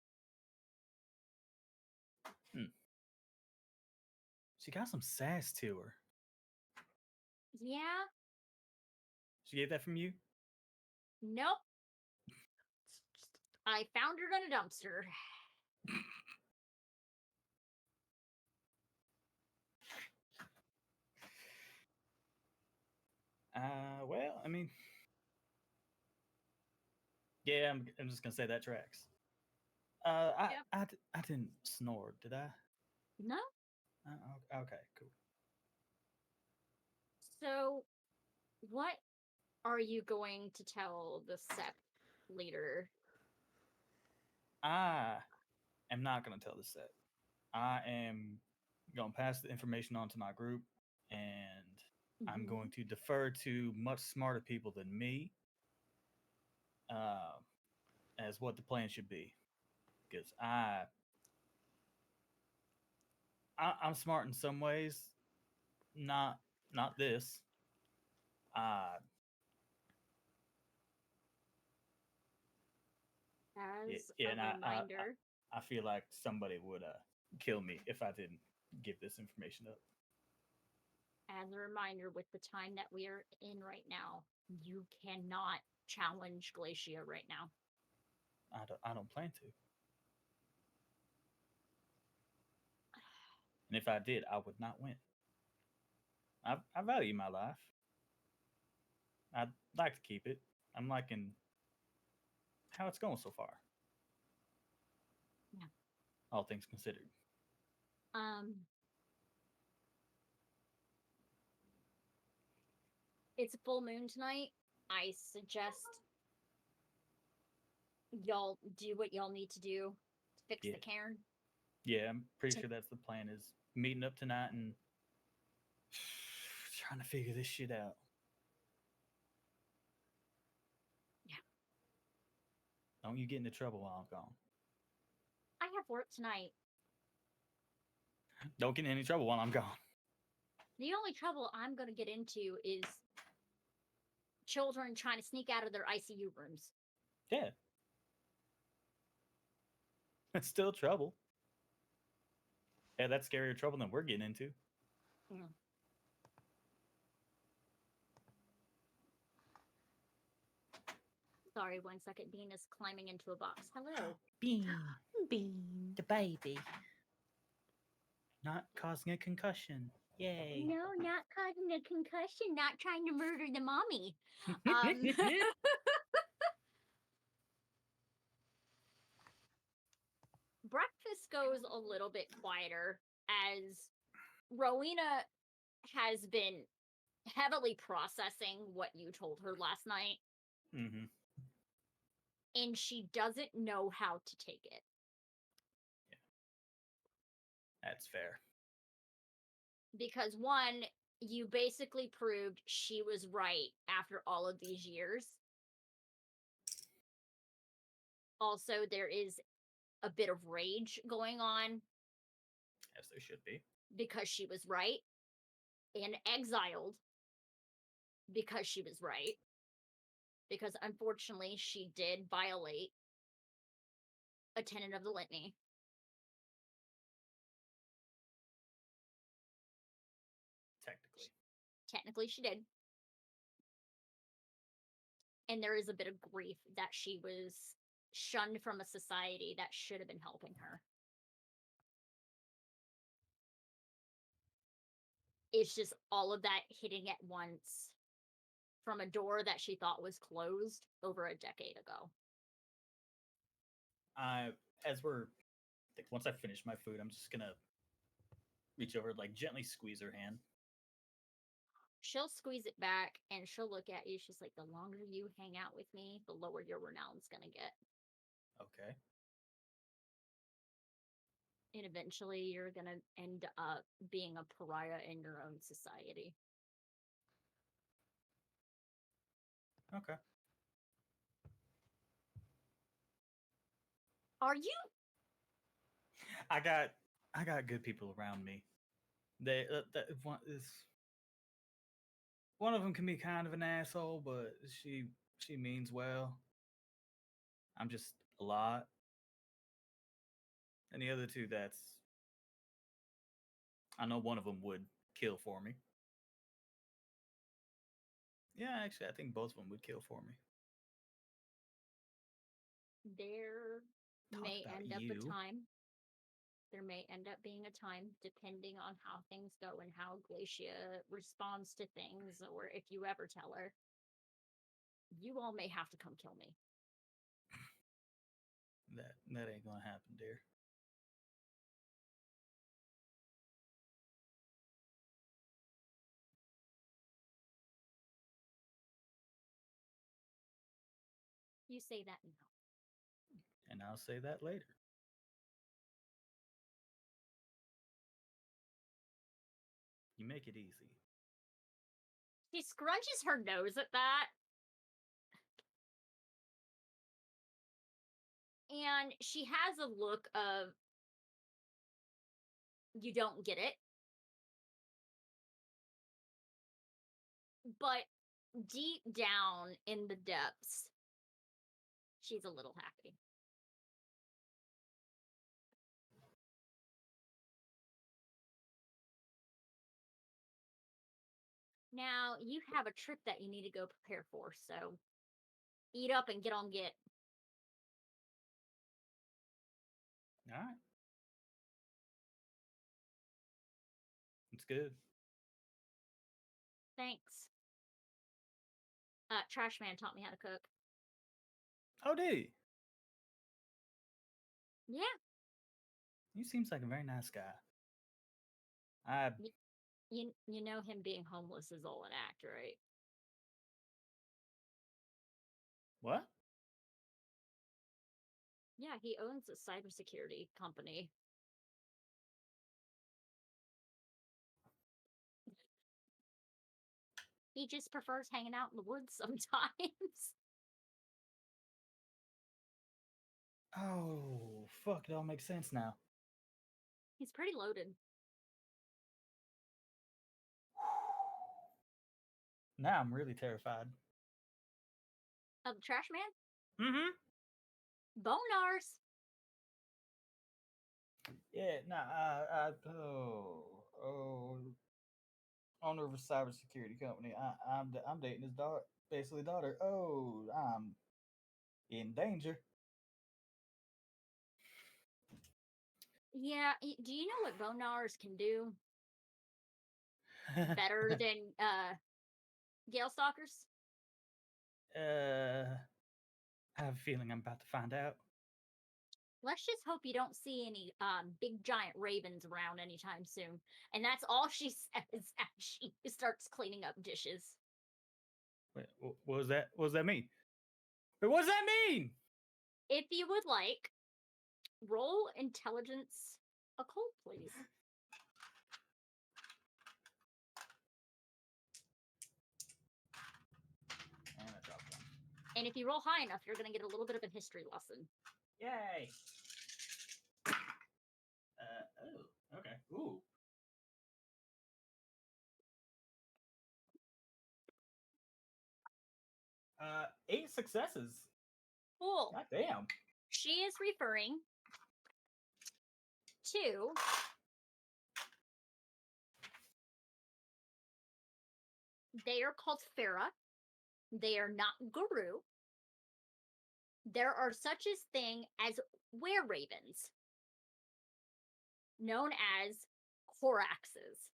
She got some sass to her. Yeah? She gave that from you? Nope. I found her in a dumpster. Well, I mean, yeah, I'm just gonna say that tracks. I didn't snore, did I? No. Okay, cool. So, what are you going to tell the sect leader? I am not gonna tell the set. I am gonna pass the information on to my group, and I'm going to defer to much smarter people than me as what the plan should be, because I'm smart in some ways, not this. As a reminder, I feel like somebody would kill me if I didn't give this information up. As a reminder, with the time that we are in right now, you cannot challenge Glacia right now. I don't plan to. And if I did, I would not win. I value my life. I'd like to keep it. I'm liking how it's going so far. Yeah. All things considered. It's a full moon tonight. I suggest y'all do what y'all need to do to fix the cairn. Yeah, I'm pretty sure that's the plan, is meeting up tonight and trying to figure this shit out. Yeah. Don't you get into trouble while I'm gone. I have work tonight. Don't get in any trouble while I'm gone. The only trouble I'm going to get into is children trying to sneak out of their ICU rooms. Yeah. It's still trouble. Yeah, that's scarier trouble than we're getting into. Mm. Sorry, 1 second. Bean is climbing into a box. Hello. Bean. Bean. The baby. Not causing a concussion. Yay. No, not causing a concussion. Not trying to murder the mommy. Breakfast goes a little bit quieter as Rowena has been heavily processing what you told her last night. Mm-hmm. And she doesn't know how to take it. Yeah. That's fair. Because one, you basically proved she was right after all of these years. Also, there is a bit of rage going on. As there should be. Because she was right. And exiled because she was right. Because unfortunately, she did violate a tenet of the litany. Technically, she did. And there is a bit of grief that she was shunned from a society that should have been helping her. It's just all of that hitting at once from a door that she thought was closed over a decade ago. Once I finish my food, I'm just gonna reach over, like gently squeeze her hand. She'll squeeze it back and she'll look at you. She's like, the longer you hang out with me, the lower your renown's gonna get. Okay. And eventually you're gonna end up being a pariah in your own society. Okay. Are you? I got good people around me. One of them can be kind of an asshole, but she means well. I'm just a lot. And the other two, I know one of them would kill for me. Yeah, actually, I think both of them would kill for me. There Talk may about end up a you. time. There may end up being a time, depending on how things go and how Glacia responds to things, or if you ever tell her, you all may have to come kill me. That ain't gonna happen, dear. You say that now. And I'll say that later. You make it easy. She scrunches her nose at that. And she has a look of, you don't get it. But deep down in the depths, she's a little happy. Now, you have a trip that you need to go prepare for, so eat up and get on get. All right. It's good. Thanks. Trash Man taught me how to cook. Oh, did he? Yeah. He seems like a very nice guy. You know him being homeless is all an act, right? What? Yeah, he owns a cybersecurity company. He just prefers hanging out in the woods sometimes. Oh, fuck! It all makes sense now. He's pretty loaded. Now I'm really terrified. Of the trash man? Mm-hmm. Bonars. Yeah, owner of a cybersecurity company. I'm dating his daughter, basically daughter. Oh, I'm in danger. Yeah, do you know what bonars can do better than Gale Stalkers? I have a feeling I'm about to find out. Let's just hope you don't see any big giant ravens around anytime soon. And that's all she says as she starts cleaning up dishes. Wait, what was that? What does that mean? Wait, what does that mean? If you would like, roll intelligence occult, please. And I dropped one. And if you roll high enough, you're going to get a little bit of a history lesson. Yay! Oh, okay. Ooh. Uh, 8 successes. Cool. God damn. She is referring to they are called Farah. They are not Guru. There are such a thing as were-ravens, known as Coraxes.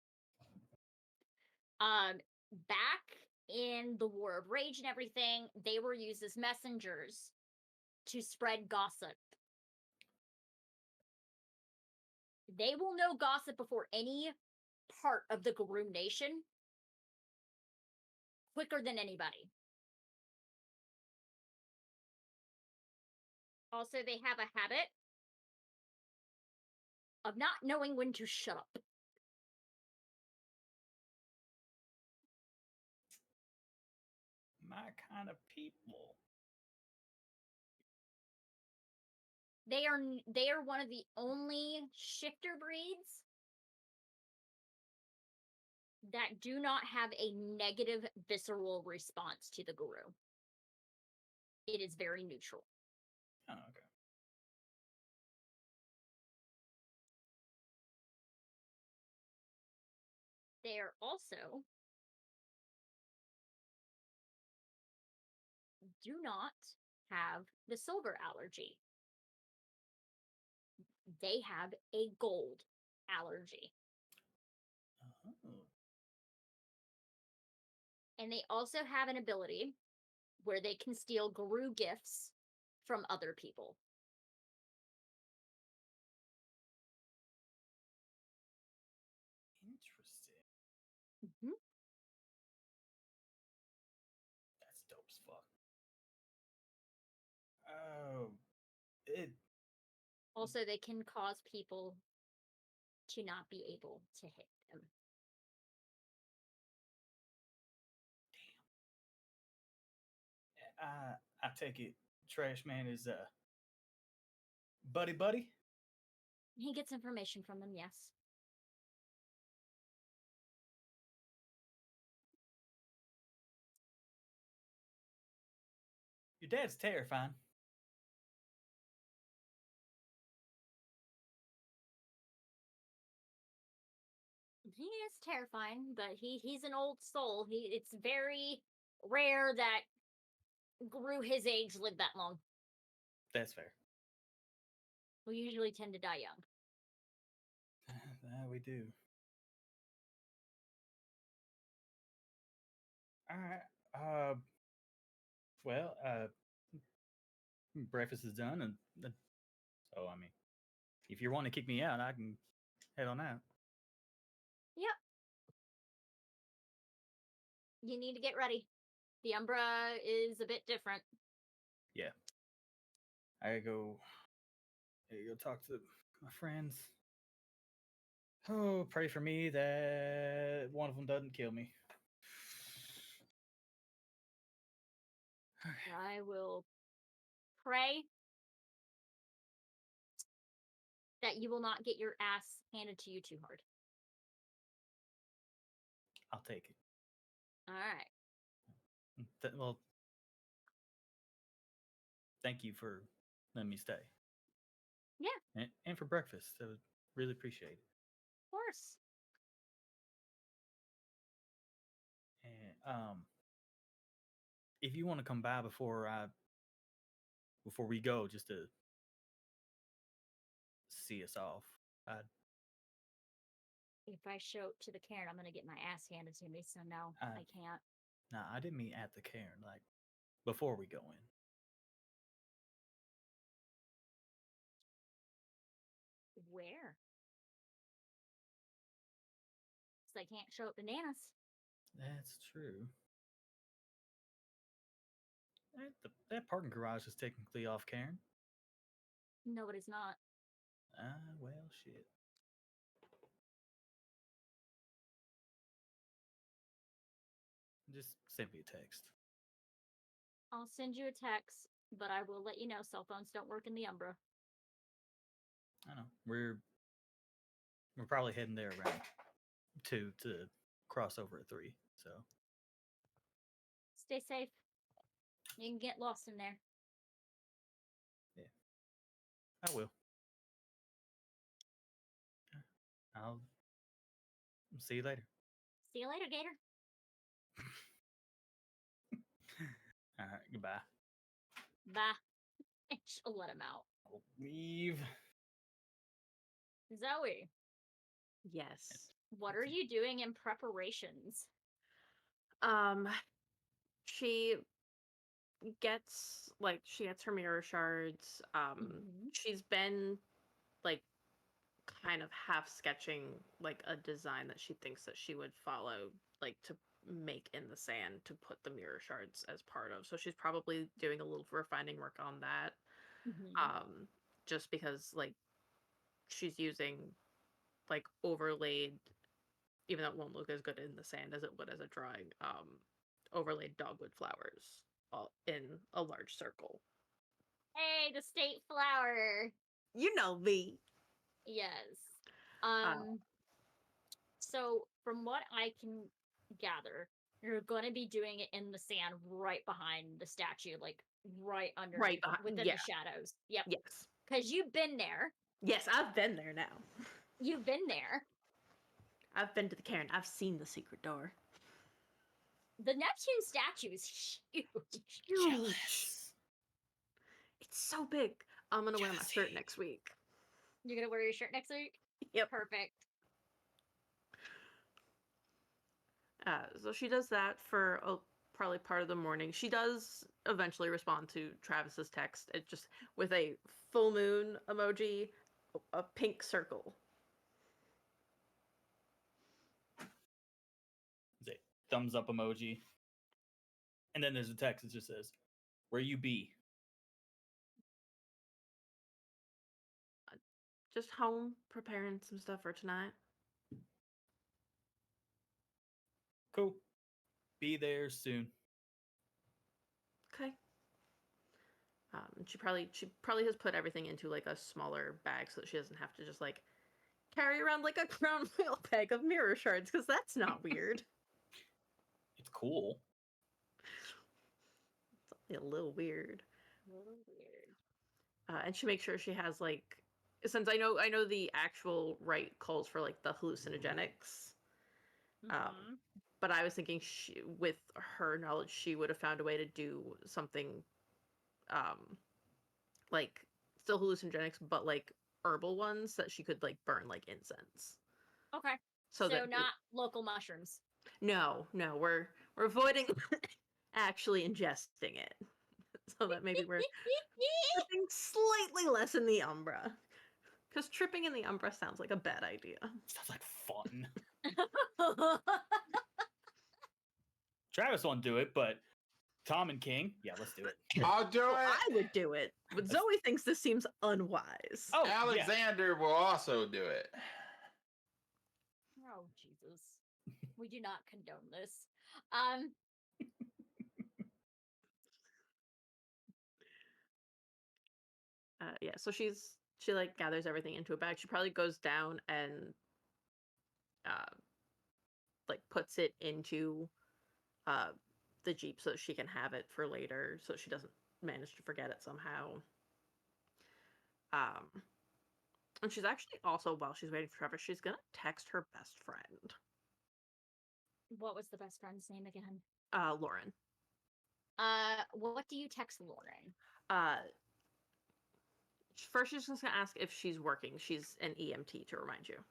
Back in the War of Rage and everything, they were used as messengers to spread gossip. They will know gossip before any part of the Garoom Nation quicker than anybody. Also, they have a habit of not knowing when to shut up. My kind of people. They are one of the only shifter breeds that do not have a negative visceral response to the Guru. It is very neutral. Oh, okay. They are also do not have the silver allergy. They have a gold allergy. Oh. And they also have an ability where they can steal Guru gifts from other people. Interesting. Mm-hmm. That's dope as fuck. Oh, it. Also, they can cause people to not be able to hit them. I take it Trash Man is buddy. He gets information from them, yes. Your dad's terrifying. He is terrifying, but he's an old soul. It's very rare that Guru his age live that long. That's fair. We usually tend to die young. We do. All right. Well, breakfast is done, and so I mean, if you're wanting to kick me out, I can head on out. Yep. You need to get ready. The Umbra is a bit different. Yeah. I gotta go talk to my friends. Oh, pray for me that one of them doesn't kill me. I will pray that you will not get your ass handed to you too hard. I'll take it. All right. Well, thank you for letting me stay. Yeah. And for breakfast. I would really appreciate it. Of course. And if you want to come by before we go, just to see us off, If I show up to the Cairn, I'm gonna get my ass handed to me. So no, I can't. Nah, I didn't mean at the Cairn. Like before we go in. Where? So I can't show up bananas. That's true. That parking garage is technically off Cairn. No, it is not. Well, shit. Just send me a text. I'll send you a text, but I will let you know cell phones don't work in the Umbra. I know. We're probably heading there around 2 to cross over at 3. So Stay safe. You can get lost in there. yeah, I will. I'll see you later. See you later, Gator. All right, goodbye. Bye. She'll let him out. I'll leave. Zoe, Yes. what are you doing in preparations? She gets her mirror shards. She's been like kind of half sketching like a design that she thinks that she would follow, like to make in the sand to put the mirror shards as part of. So she's probably doing a little refining work on that. Just because like she's using like overlaid, even though it won't look as good in the sand as it would as a drawing, overlaid dogwood flowers in a large circle. Hey, the state flower. You know me. Yes. So from what I can gather, you're going to be doing it in the sand right behind the statue, like right under, within the shadows. Yep. Yes. Because you've been there. Yes, I've been there now. You've been there. I've been to the Caern. I've seen the secret door. The Neptune statue is huge. Jealous. It's so big. I'm gonna wear my shirt next week. You're gonna wear your shirt next week? Yep. Perfect. So she does that for probably part of the morning. She does eventually respond to Travis's text. It just with a full moon emoji, a pink circle. Thumbs up emoji. And then there's a text that just says, "Where you be?" Just home, preparing some stuff for tonight. Cool. Be there soon. Okay. She probably has put everything into like a smaller bag so that she doesn't have to just like carry around like a crown royal bag of mirror shards, because that's not weird. It's cool. It's only a little weird. And she makes sure she has like, since I know the actual rite calls for like the hallucinogenics. But I was thinking with her knowledge, she would have found a way to do something, like still hallucinogenics, but like herbal ones that she could like burn like incense. Okay. So not local mushrooms. No, we're avoiding actually ingesting it, so that maybe we're tripping slightly less in the Umbra. Because tripping in the Umbra sounds like a bad idea. Sounds like fun. Travis won't do it, but Tom and King, yeah, let's do it. I'll do it. I would do it, but Zoe thinks this seems unwise. Oh, Alexander will also do it. Oh, Jesus. We do not condone this. Yeah, so she like gathers everything into a bag. She probably goes down and like puts it into the Jeep so that she can have it for later, so she doesn't manage to forget it somehow. And she's actually also, while she's waiting for Trevor, she's gonna text her best friend. What was the best friend's name again? Lauren. What do you text Lauren? First she's just gonna ask if she's working. She's an EMT, to remind you.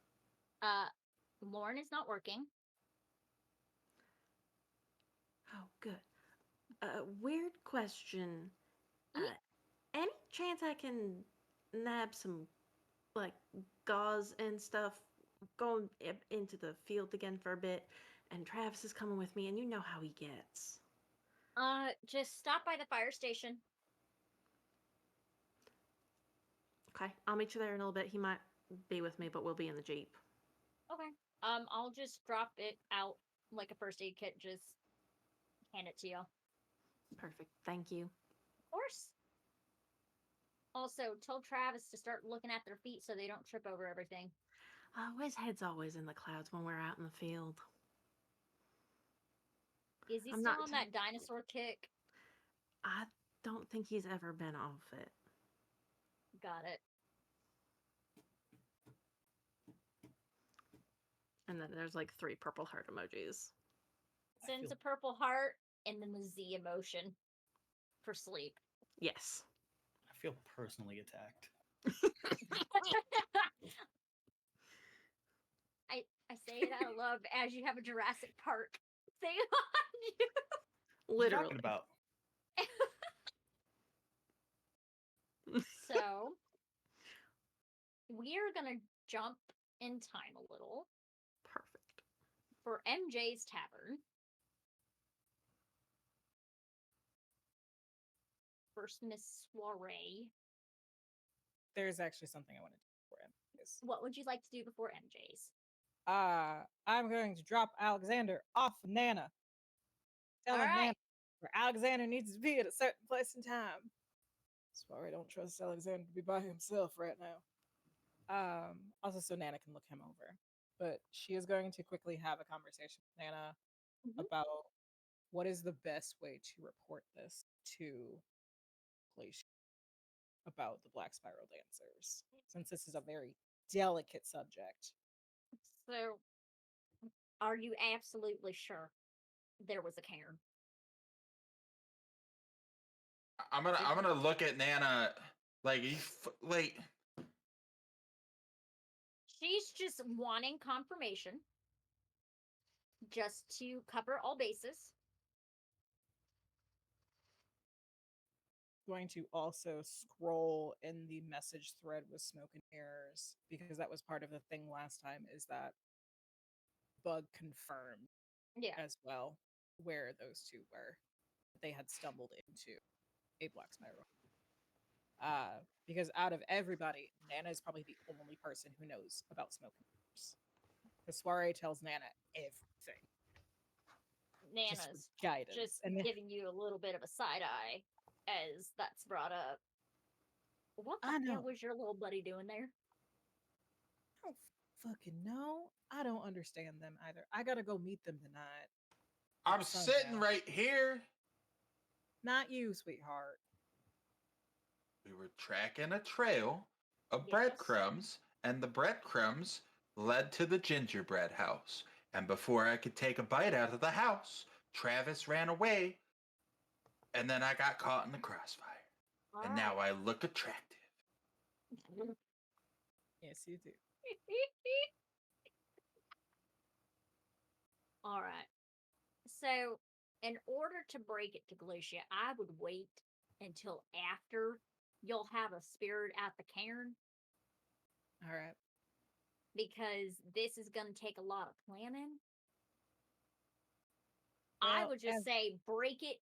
Lauren is not working. Oh, good. Weird question. Any chance I can nab some, like, gauze and stuff, going into the field again for a bit, and Travis is coming with me, and you know how he gets. Just stop by the fire station. Okay, I'll meet you there in a little bit. He might be with me, but we'll be in the Jeep. Okay. I'll just drop it out like a first aid kit, just hand it to you. Perfect, thank you. Of course. Also, tell Travis to start looking at their feet so they don't trip over everything. Oh, his head's always in the clouds when we're out in the field. Is he still on that dinosaur kick? I don't think he's ever been off it. Got it. And then there's like 3 purple heart emojis. Sends a purple heart and then the Z emotion for sleep. Yes. I feel personally attacked. I say it out of love as you have a Jurassic Park thing on you. What are you Literally. talking about? So we are gonna jump in time a little Perfect. for MJ's Tavern. First, Miss Soriée. There's actually something I want to do for him. What would you like to do before MJ's? I'm going to drop Alexander off of Nana. Telling All right. Nana where Alexander needs to be at a certain place and time. Sorry, I don't trust Alexander to be by himself right now. Also, so Nana can look him over. But she is going to quickly have a conversation with Nana about what is the best way to report this to police about the Black Spiral Dancers, since this is a very delicate subject. So, are you absolutely sure there was a Caern? I'm gonna look at Nana like She's just wanting confirmation, just to cover all bases. Going to also scroll in the message thread with Smoke and Mirrors, because that was part of the thing last time, is that Bug confirmed as well where those two were. They had stumbled into a Black Spiral. Because out of everybody, Nana is probably the only person who knows about Smoke and Mirrors. The Soriée tells Nana everything. Nana's guidance. just And giving you a little bit of a side eye as that's brought up. What the hell was your little buddy doing there? I don't fucking know. I don't understand them either. I gotta go meet them tonight. I'm sitting right here. Not you, sweetheart. We were tracking a trail of breadcrumbs, and the breadcrumbs led to the gingerbread house. And before I could take a bite out of the house, Travis ran away, and then I got caught in the crossfire. And now I look attractive. Yes, you do. All right. So, in order to break it to Galicia, I would wait until after you'll have a spirit at the cairn. All right. Because this is going to take a lot of planning. Well, I would just say break it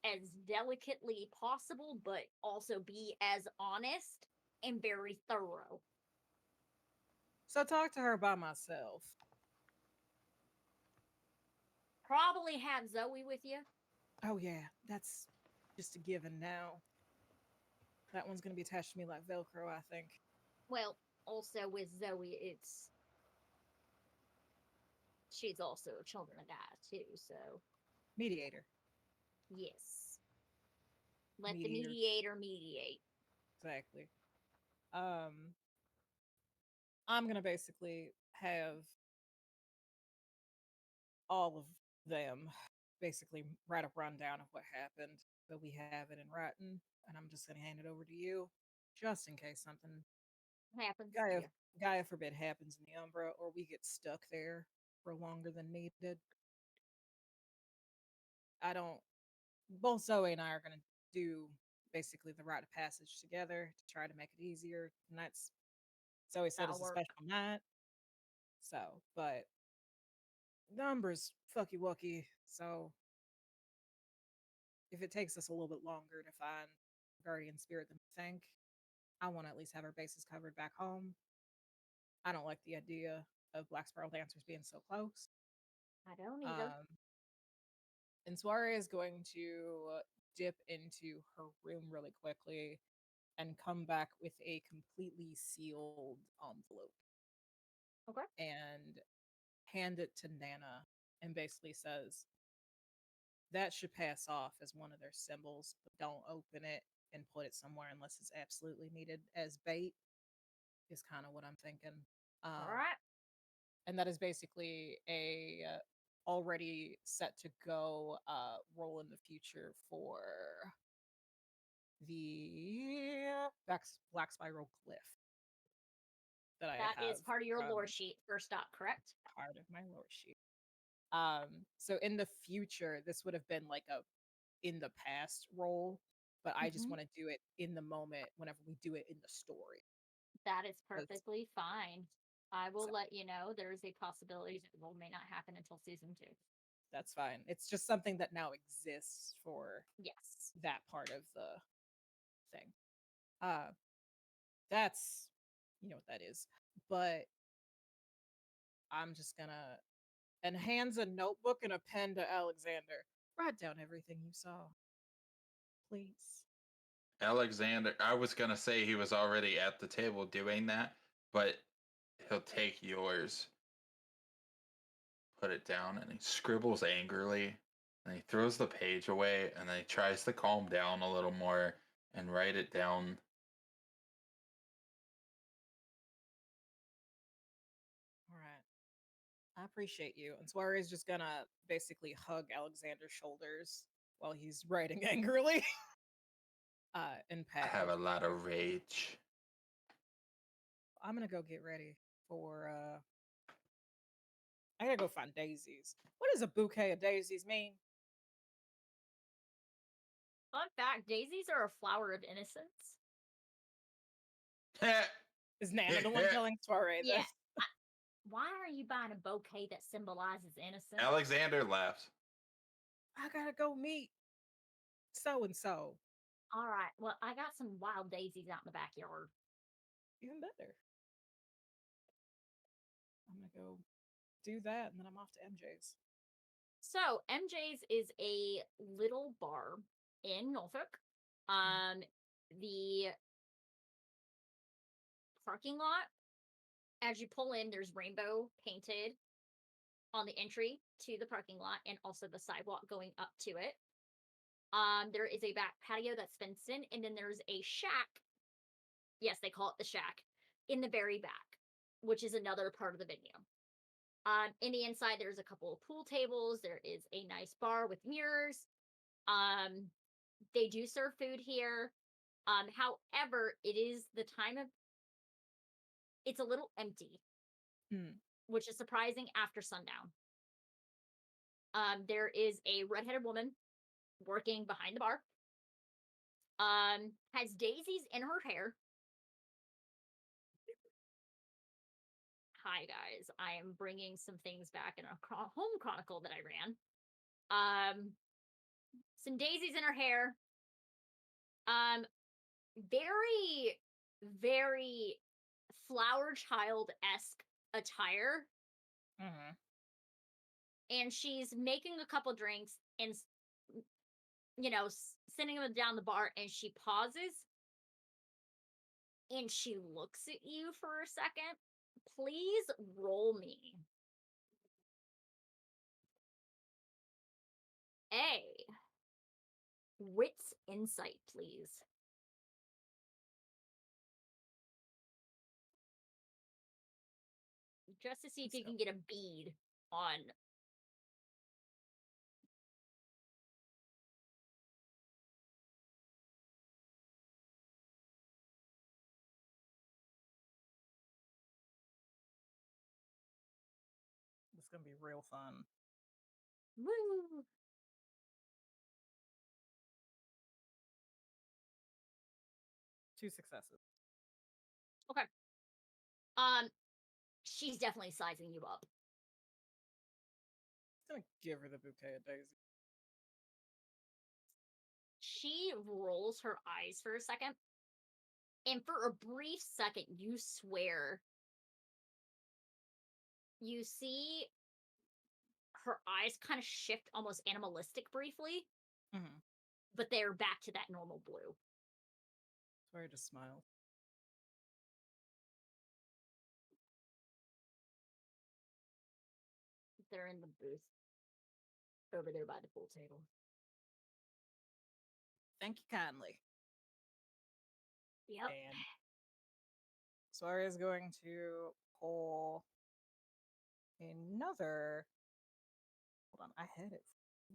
as delicately possible, but also be as honest and very thorough. So talk to her by myself. Probably have Zoe with you. Oh yeah, that's just a given now. That one's gonna be attached to me like Velcro, I think. Well, also with Zoe, she's also Children of God too, so mediator. Yes. Let the mediator mediate. Exactly. I'm gonna basically have all of them basically write a rundown of what happened, but we have it in writing, and I'm just gonna hand it over to you, just in case something happens. Gaia forbid happens in the Umbra, or we get stuck there for longer than needed. Both Zoe and I are gonna do basically the rite of passage together to try to make it easier. And that's Zoe said it's a special night. So, but the Umbra's fucky wucky, so if it takes us a little bit longer to find Guardian Spirit than we think, I want to at least have our bases covered back home. I don't like the idea of Black Spiral Dancers being so close. I don't either. And Soriée is going to dip into her room really quickly and come back with a completely sealed envelope. Okay. And hand it to Nana and basically says, that should pass off as one of their symbols, but don't open it and put it somewhere unless it's absolutely needed as bait, is kind of what I'm thinking. All right. And that is basically a already set to go roll in the future for the Black Spiral Glyph. That is part of your lore sheet, first up, correct? Part of my lore sheet. So in the future, this would have been like a in the past role, but I just Mhm. want to do it in the moment whenever we do it in the story. That is 'Cause- perfectly fine. I will So- let you know there is a possibility that it may not happen until season 2. That's fine. It's just something that now exists for Yes. that part of the thing. That's what that is. But I'm just gonna and hands a notebook and a pen to Alexander. Write down everything you saw. Please. Alexander, I was gonna say he was already at the table doing that, but he'll take yours, put it down, and he scribbles angrily, and he throws the page away, and then he tries to calm down a little more and write it down. All right. I appreciate you. And Soriée is just gonna basically hug Alexander's shoulders while he's writing angrily. And I pat. have a Alexander. lot of rage. I'm gonna go get ready for I gotta go find daisies. What does a bouquet of daisies mean? Fun fact, daisies are a flower of innocence. Is Nana the one telling Soriée Yeah. this? Why are you buying a bouquet that symbolizes innocence? Alexander laughs. I gotta go meet so and so. All right. Well, I got some wild daisies out in the backyard. Even better. I'm gonna go do that, and then I'm off to MJ's. So MJ's is a little bar in Norfolk. The parking lot, as you pull in, there's rainbow painted on the entry to the parking lot and also the sidewalk going up to it. There is a back patio that's fenced in, and then there's a shack. Yes, they call it the shack in the very back, which is another part of the venue. In the inside, there's a couple of pool tables. There is a nice bar with mirrors. They do serve food here. However, it is the time of it's a little empty, which is surprising after sundown. There is a redheaded woman working behind the bar. Has daisies in her hair. Hi guys, I am bringing some things back in a home chronicle that I ran. Some daisies in her hair. Very, very flower child-esque attire. Mm-hmm. And she's making a couple drinks and, sending them down the bar, and she pauses and she looks at you for a second. Please roll me a wits insight, please. Just to see if you can get a bead on. It's gonna be real fun. Woo! Two successes. Okay. She's definitely sizing you up. I'm gonna give her the bouquet of daisies. She rolls her eyes for a second, and for a brief second, you swear you see her eyes kind of shift almost animalistic briefly, but they're back to that normal blue. Soriée just smiled. They're in the booth over there by the pool table. Thank you kindly. Yep. And Soriée is going to pull another. Hold on, I had it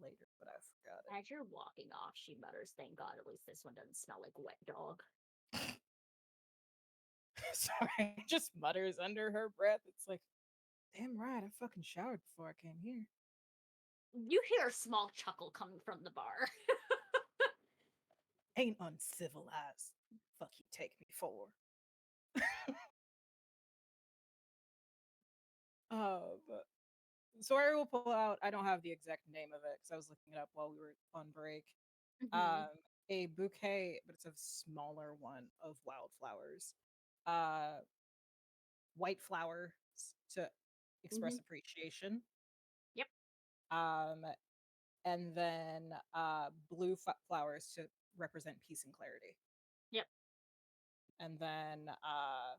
later, but I forgot it. As you're walking off, she mutters, "Thank God, at least this one doesn't smell like wet dog." Sorry, just mutters under her breath. It's like, damn right, I fucking showered before I came here. You hear a small chuckle coming from the bar. Ain't uncivilized. Fuck you take me for. But Soriée will pull out, I don't have the exact name of it because I was looking it up while we were on break. Mhm. A bouquet, but it's a smaller one of wildflowers. White flowers to express appreciation. Yep. And then blue flowers to represent peace and clarity. Yep. And then what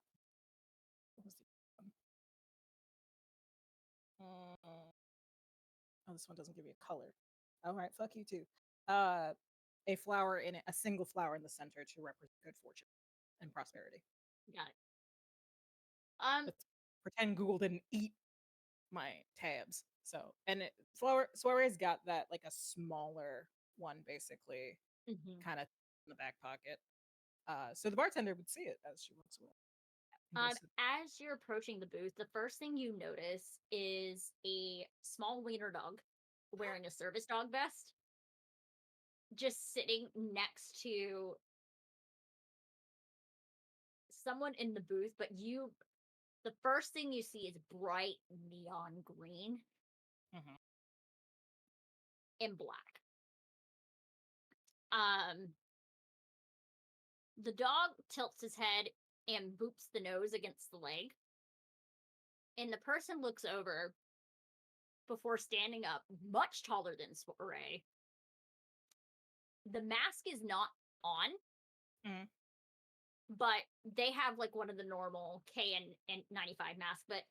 was the one? Oh, this one doesn't give you a color. All right, fuck you too. A flower in it, a single flower in the center to represent good fortune and prosperity. Got it. Let's pretend Google didn't eat my tabs. So, and Soiree's got that like a smaller one, basically, kind of in the back pocket. So the bartender would see it as she walks away. As you're approaching the booth, the first thing you notice is a small wiener dog wearing a service dog vest, just sitting next to someone in the booth, but the first thing you see is bright neon green and black. The dog tilts his head and boops the nose against the leg. And the person looks over before standing up, much taller than Soriée. The mask is not on, but they have like one of the normal KN95 masks, but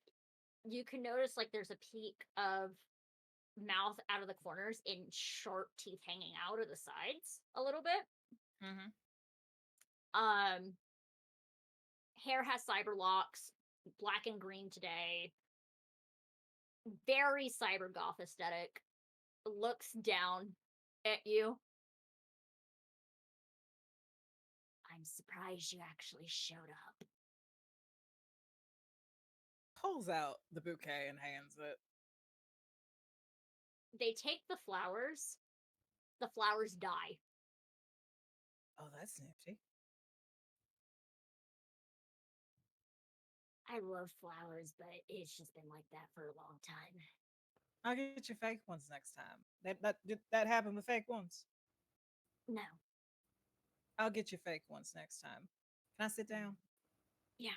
you can notice like there's a peak of mouth out of the corners and sharp teeth hanging out of the sides a little bit. Hair has cyber locks, black and green today. Very cyber goth aesthetic. Looks down at you. I'm surprised you actually showed up. Pulls out the bouquet and hands it. They take the flowers. The flowers die. Oh, that's nifty. I love flowers, but it's just been like that for a long time. I'll get you fake ones next time. That happened with fake ones. No. I'll get you fake ones next time. Can I sit down? Yeah.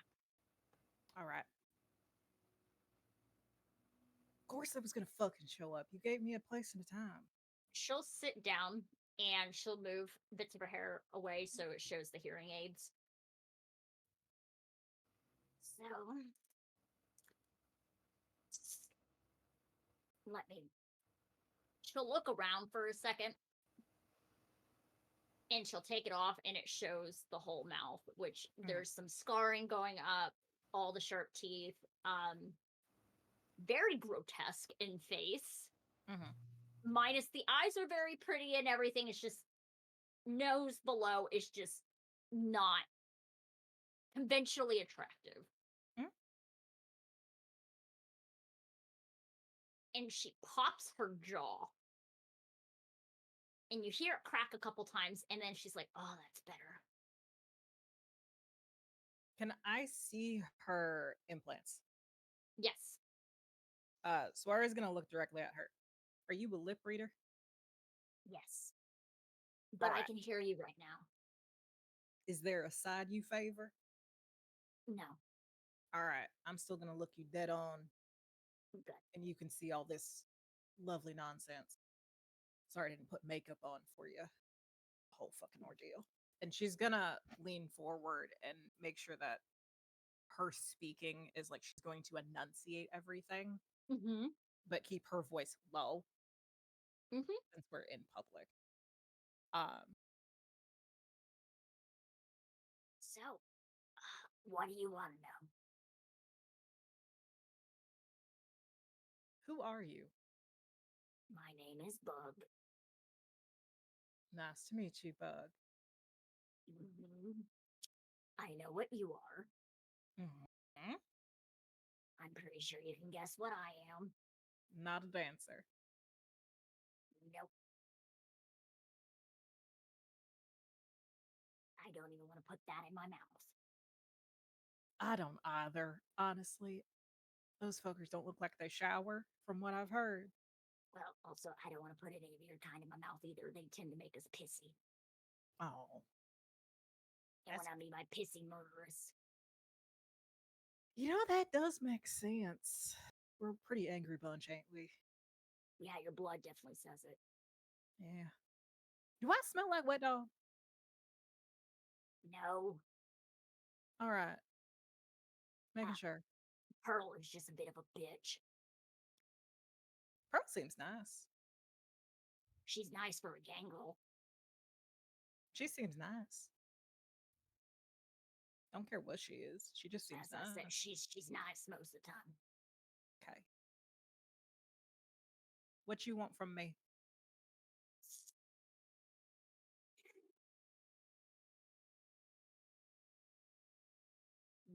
All right. Of course I was gonna fucking show up. You gave me a place and a time. She'll sit down and she'll move bits of her hair away so it shows the hearing aids. So, she'll look around for a second and she'll take it off and it shows the whole mouth, which there's some scarring going up, all the sharp teeth, very grotesque in face. Minus the eyes are very pretty and everything. It's just nose below is just not conventionally attractive. And she pops her jaw. And you hear it crack a couple times, and then she's like, oh, that's better. Can I see her implants? Yes. Soiree's gonna look directly at her. Are you a lip reader? Yes. But Right. I can hear you right now. Is there a side you favor? No. All right. I'm still gonna look you dead on. Good. And you can see all this lovely nonsense. Sorry I didn't put makeup on for you. Whole fucking ordeal. And she's gonna lean forward and make sure that her speaking is like she's going to enunciate everything, but keep her voice low since we're in public. So, what do you want to know? Who are you? My name is Bug. Nice to meet you, Bug. I know what you are. Mm-hmm. I'm pretty sure you can guess what I am. Not a dancer. put that in my mouth. I don't either, honestly. Those fuckers don't look like they shower, from what I've heard. Well, also, I don't want to put any of your kind in my mouth either. They tend to make us pissy. Oh. And when I mean by pissy, murderous. You know, that does make sense. We're a pretty angry bunch, ain't we? Yeah, your blood definitely says it. Yeah. Do I smell like wet dog? No, All right. Making sure. Pearl is just a bit of a bitch. Pearl seems nice. She's nice for a gangrel. She seems nice. Don't care what she is. She just seems As I said, nice. she's nice most of the time. Okay. What you want from me?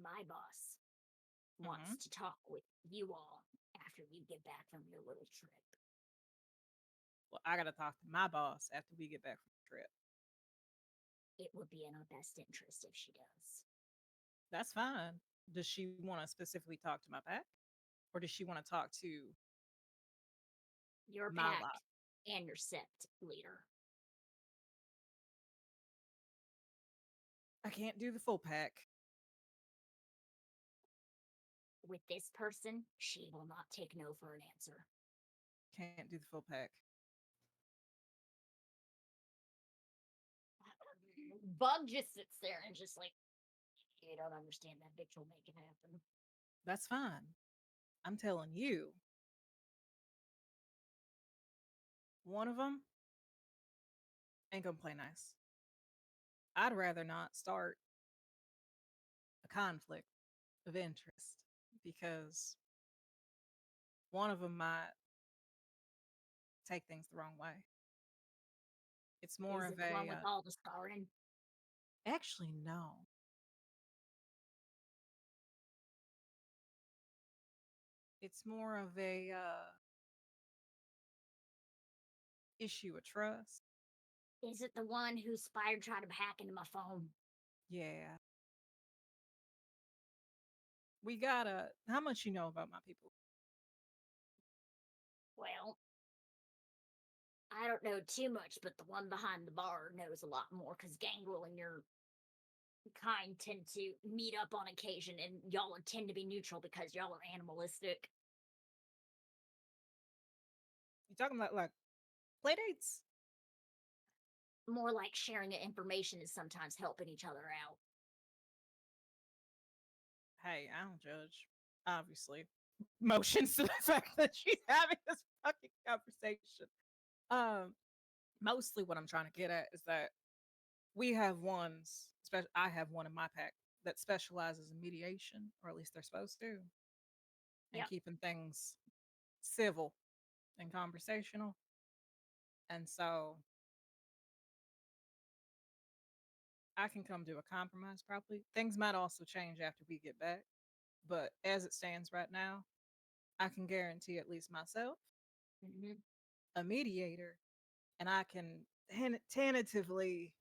My boss wants to talk with you all after you get back from your little trip. Well, I gotta talk to my boss after we get back from the trip. It would be in our best interest if she does. That's fine. Does she want to specifically talk to my pack? Or does she want to talk to Your my pack lot? and your sept leader. I can't do the full pack. With this person, she will not take no for an answer. Can't do the full pack. Bug just sits there and just like, you don't understand that bitch will make it happen. That's fine. I'm telling you. One of them ain't gonna play nice. I'd rather not start a conflict of interest because one of them might take things the wrong way. It's more Is of it the one a with all the scarring? actually no. It's more of a issue of trust. Is it the one who Spire tried to hack into my phone? Yeah. We gotta. How much you know about my people? Well, I don't know too much, but the one behind the bar knows a lot more because Gangrel and your kind tend to meet up on occasion, and y'all tend to be neutral because y'all are animalistic. You talking about like play dates? More like sharing information is sometimes helping each other out. Hey, I don't judge. Obviously, motions to the fact that she's having this fucking conversation. Mostly what I'm trying to get at is that we have ones. I have one in my pack that specializes in mediation, or at least they're supposed to, and Yep. keeping things civil and conversational. And so I can come to a compromise probably. Things might also change after we get back. But as it stands right now, I can guarantee at least myself Mm-hmm. a mediator, and I can tentatively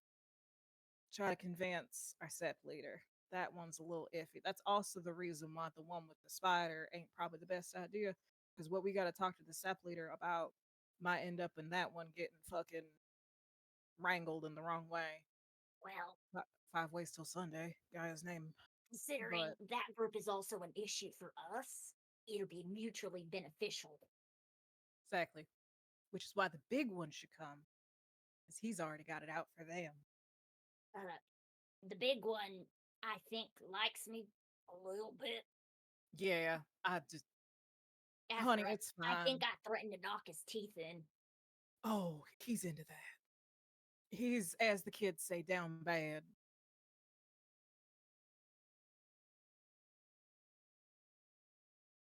try to convince our SEP leader. That one's a little iffy. That's also the reason why the one with the spider ain't probably the best idea. Because what we got to talk to the SEP leader about might end up in that one getting fucking wrangled in the wrong way. Well, 5 ways till Sunday, guy's name. considering But that group is also an issue for us, it'll be mutually beneficial. exactly. Which is why the big one should come. Because he's already got it out for them. The big one, I think, likes me a little bit. Yeah, I just, After honey, it's I fine. think I threatened to knock his teeth in. Oh, he's into that. He's, as the kids say, down bad.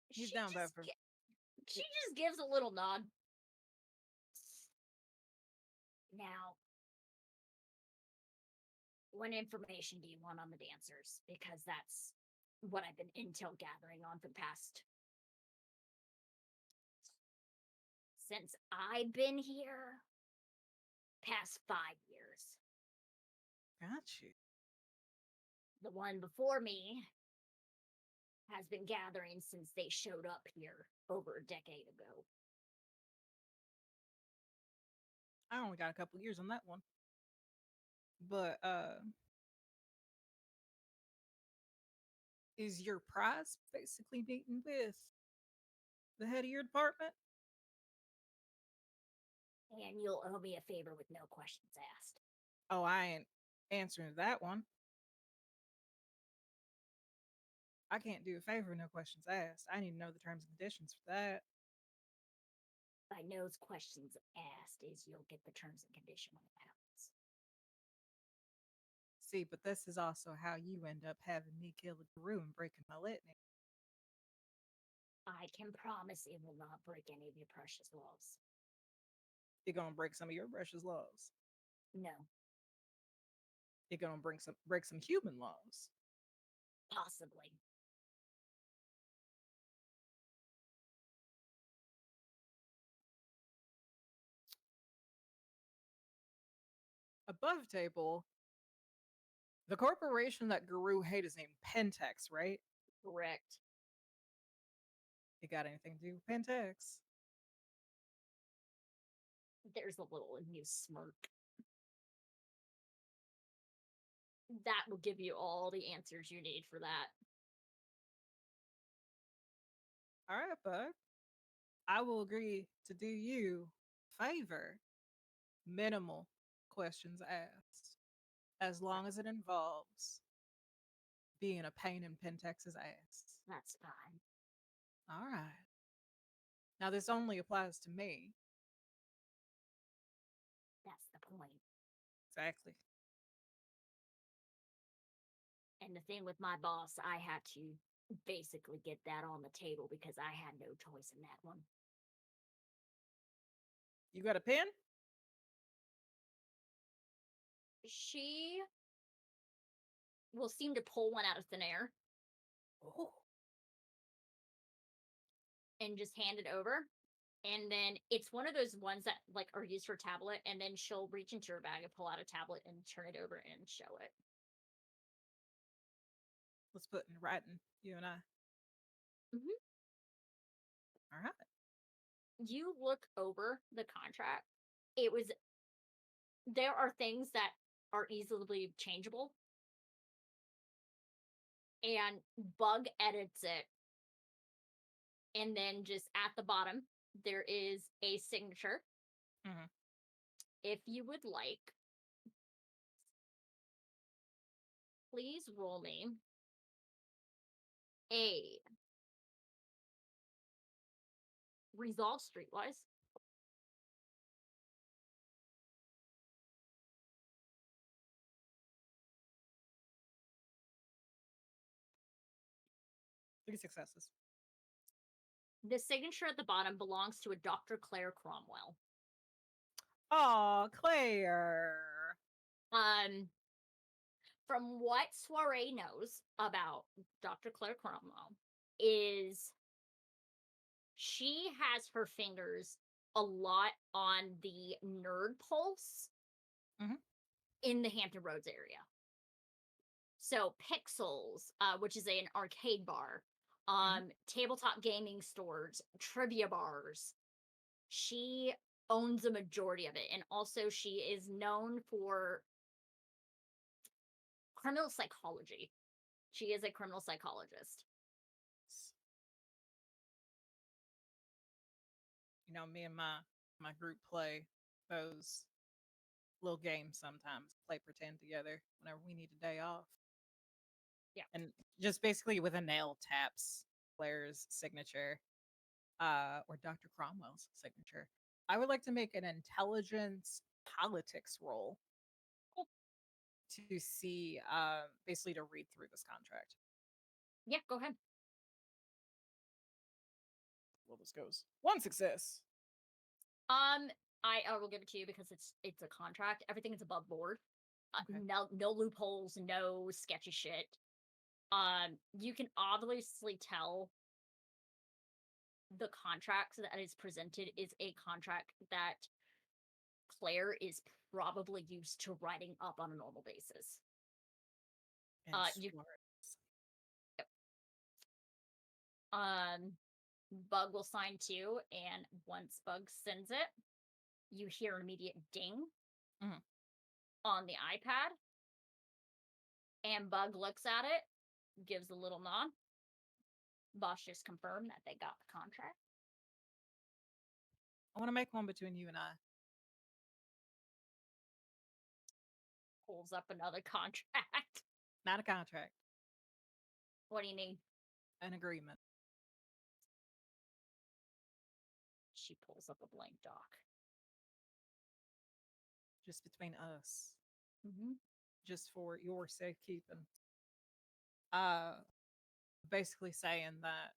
He's down bad for. She just gives a little nod. Now, what information do you want on the dancers? Because that's what I've been intel gathering on for the past. Since I've been here, past 5 years. Got you. The one before me has been gathering since they showed up here over a decade ago. I only got a couple years on that one. But is your prize basically meeting with the head of your department? And you'll owe me a favor with no questions asked. Oh, I ain't answering that one. I can't do a favor, no questions asked. I need to know the terms and conditions for that. By no questions asked is you'll get the terms and condition when it happens. See, but this is also how you end up having me kill a guru and breaking my litany. I can promise it will not break any of your precious laws. You're gonna break some of your precious laws. No, You're gonna break some human laws. possibly. Above table, the corporation that Guru hate is named Pentex, right? Correct. You got anything to do with Pentex? There's a little amused smirk. That will give you all the answers you need for that. All right, bud. I will agree to do you a favor. Minimal questions asked. As long as it involves being a pain in Pentex's ass. That's fine. All right. Now, this only applies to me. That's the point. Exactly. And the thing with my boss, I had to basically get that on the table because I had no choice in that one. You got a pen? She will seem to pull one out of thin air Oh. and just hand it over. And then it's one of those ones that like are used for tablet, and then she'll reach into her bag and pull out a tablet and turn it over and show it. Let's put in writing, you and I. Mhm. All right. You look over the contract. There are things that are easily changeable. And Bug edits it. And then just at the bottom, there is a signature. Mhm. If you would like, please roll me a Resolve Streetwise. Three successes. The signature at the bottom belongs to a Dr. Claire Cromwell. Aw, Claire. From what Soriée knows about Dr. Claire Cromwell is she has her fingers a lot on the nerd pulse Mhm. in the Hampton Roads area. So Pixels, which is an arcade bar, tabletop gaming stores, trivia bars. She owns a majority of it. And also she is known for criminal psychology. She is a criminal psychologist. You know, me and my group play those little games sometimes. Play pretend together whenever we need a day off. Yeah. And just basically with a nail taps Claire's signature, or Dr. Cromwell's signature. I would like to make an intelligence politics roll to see, basically to read through this contract. Yeah, go ahead. Well, this goes. One success. I will give it to you because it's a contract. Everything is above board. Okay. No loopholes, no sketchy shit. You can obviously tell the contract that is presented is a contract that Claire is probably used to writing up on a normal basis. And You- swords. Bug will sign too, and once Bug sends it, you hear an immediate ding Mhm. on the iPad, and Bug looks at it, gives a little nod. Boss just confirmed that they got the contract. I want to make one between you and I. Pulls up another contract. Not a contract, What do you need? an agreement. She pulls up a blank doc. Just between us. Mm-hmm. Just for your safekeeping. Basically saying that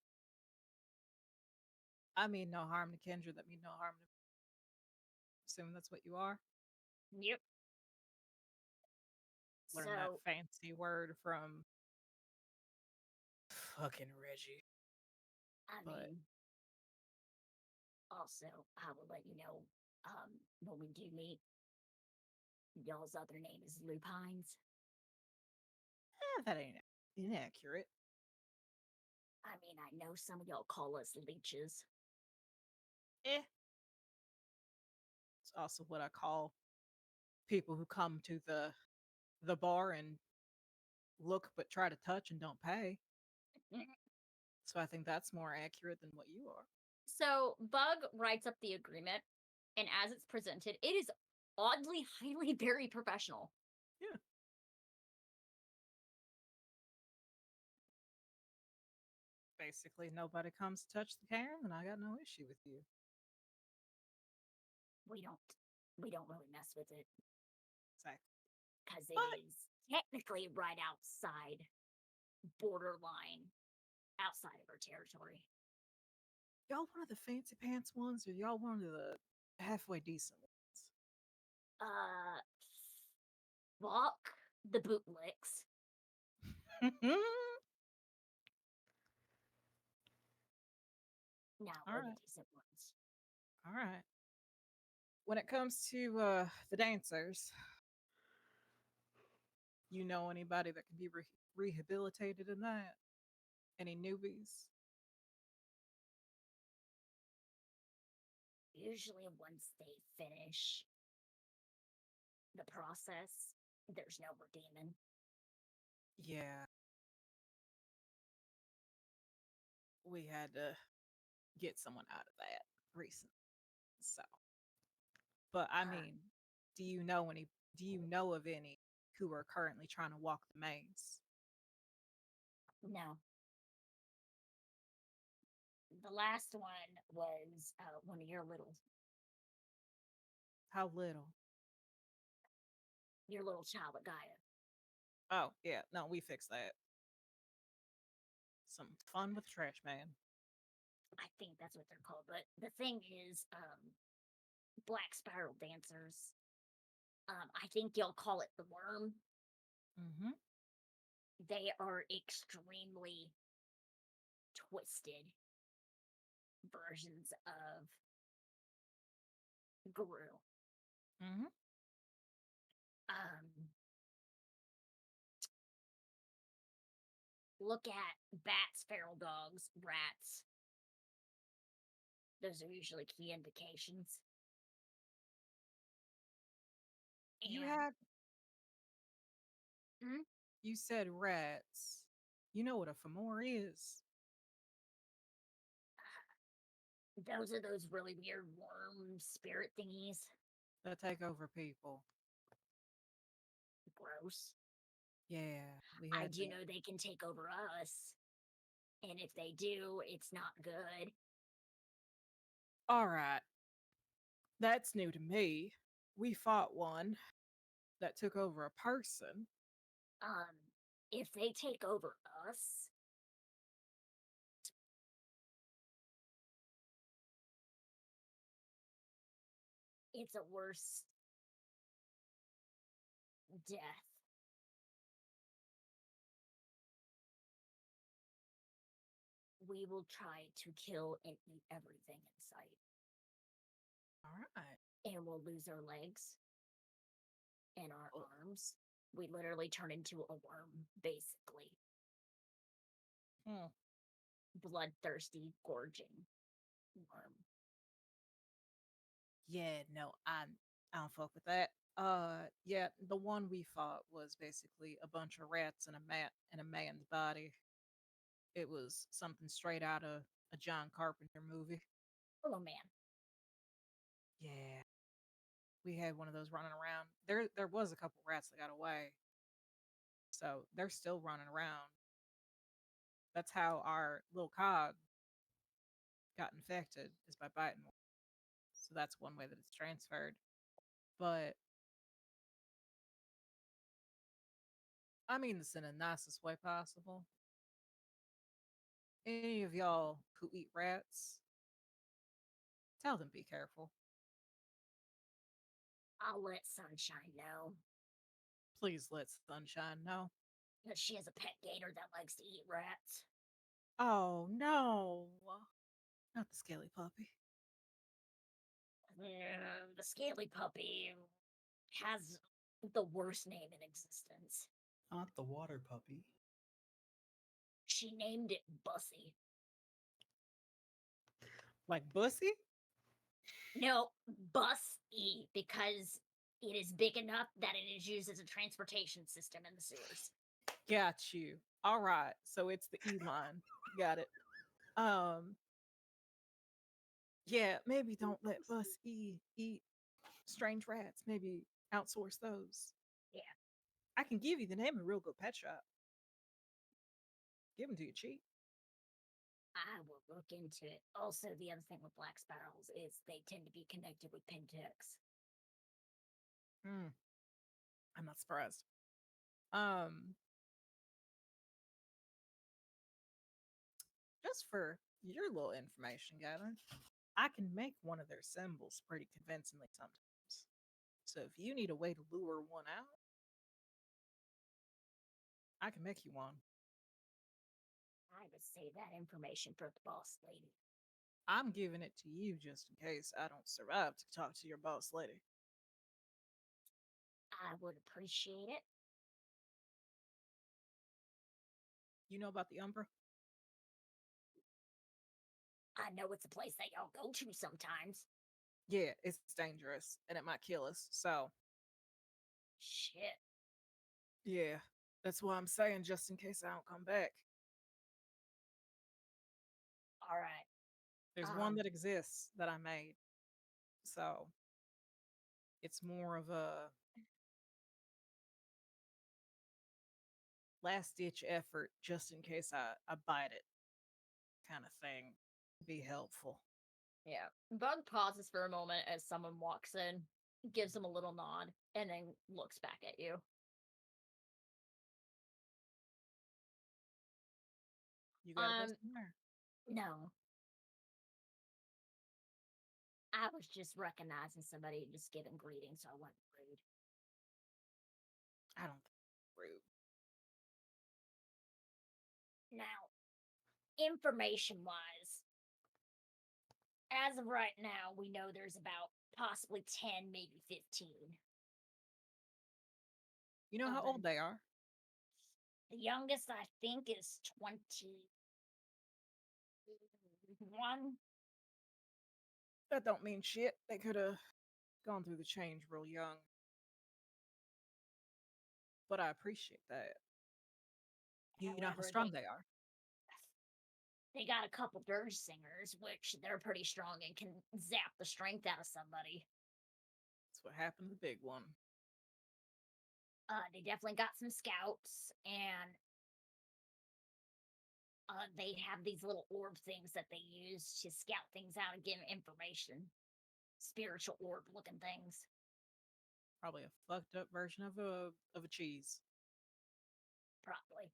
I mean no harm to Kendra, that mean no harm to assume that's what you are. Yep. Learn that fancy word from fucking Reggie. I but- mean, also, I will let you know, when we do meet, y'all's other name is Lupines. That ain't inaccurate. I mean, I know some of y'all call us leeches. It's also what I call people who come to the bar and look but try to touch and don't pay. So I think that's more accurate than what you are. So Bug writes up the agreement, and as it's presented, it is oddly, highly, very professional. Yeah. Basically, nobody comes to touch the Cairn, and I got no issue with you. We don't really mess with it Exactly. because it But- is technically right outside borderline, outside of our territory. Y'all one of the fancy pants ones, or y'all one of the halfway decent ones? Fuck the bootlicks. Now we're the Alright. decent ones. All right. When it comes to the dancers, you know anybody that can be rehabilitated in that? Any newbies? Usually, once they finish the process, there's no redeeming. Yeah. We had to get someone out of that recently. So, but I mean, do you know of any who are currently trying to walk the maze? No. The last one was one of your little How little? child at Gaia. Oh, yeah. No, we fixed that. Some fun with trash man. I think that's what they're called. But the thing is, black spiral dancers. I think y'all call it the worm. Mm-hmm. They are extremely twisted versions of Guru. Mm-hmm. Look at bats, feral dogs, rats. Those are usually key indications. You And had. Mhm. You said rats. You know what a femur is? those are those really weird worm spirit thingies. That take over people. Gross. Yeah, we I had do that. know they can take over us. And if they do, it's not good. All right. That's new to me. We fought one that took over a person. If they take over us, it's a worse death. We will try to kill and eat everything in sight. All right. And we'll lose our legs and our Oh. arms We literally turn into a worm, basically. Hmm. Bloodthirsty, gorging worm. Yeah, no, I don't fuck with that. Yeah, the one we fought was basically a bunch of rats in a man's body. It was something straight out of a John Carpenter movie. Oh man. Yeah, we had one of those running around. There was a couple rats that got away, so they're still running around. That's how our little cog got infected, is by biting one. So that's one way that it's transferred. But I mean this in the nicest way possible. Any of y'all who eat rats, tell them be careful. I'll let Sunshine know. Please let Sunshine know. Because she has a pet gator that likes to eat rats. Oh no, not the scaly puppy. The scaly puppy has the worst name in existence. Not the water puppy. She named it Bussy. Like Bussy? No, Bussy, because it is big enough that it is used as a transportation system in the sewers. Got you. All right, so it's the E line. Got it. Yeah, maybe don't let Bussy eat strange rats. Maybe outsource those. Yeah. I can give you the name of a real good pet shop. Give them to you cheap. I will look into it. Also, the other thing with black sparrows is they tend to be connected with pinticks. I'm not surprised. Just for your little information gathering, I can make one of their symbols pretty convincingly sometimes. So if you need a way to lure one out, I can make you one. I would save that information for the boss lady. I'm giving it to you just in case I don't survive to talk to your boss lady. I would appreciate it. You know about the Umbra? I know it's a place that y'all go to sometimes. Yeah, it's dangerous and it might kill us. So, Shit. yeah, that's why I'm saying just in case I don't come back. All right. There's one that exists that I made. So, it's more of a last ditch effort just in case I bite it kind of thing. Be helpful. Yeah. Bug pauses for a moment as someone walks in, gives him a little nod, and then looks back at you. You got a best there? No. I was just recognizing somebody and just giving greetings, so I wasn't rude. I don't think rude. Now, information-wise, as of right now, we know there's about possibly 10, maybe 15. You know how old they are? The youngest, I think, is 21. That don't mean shit. They could have gone through the change real young. But I appreciate that. You know how However, strong they are. They got a couple dirge singers, which they're pretty strong and can zap the strength out of somebody. That's what happened to the big one. They definitely got some scouts, and they have these little orb things that they use to scout things out and give information. Spiritual orb looking things. Probably a fucked up version of a cheese. Probably.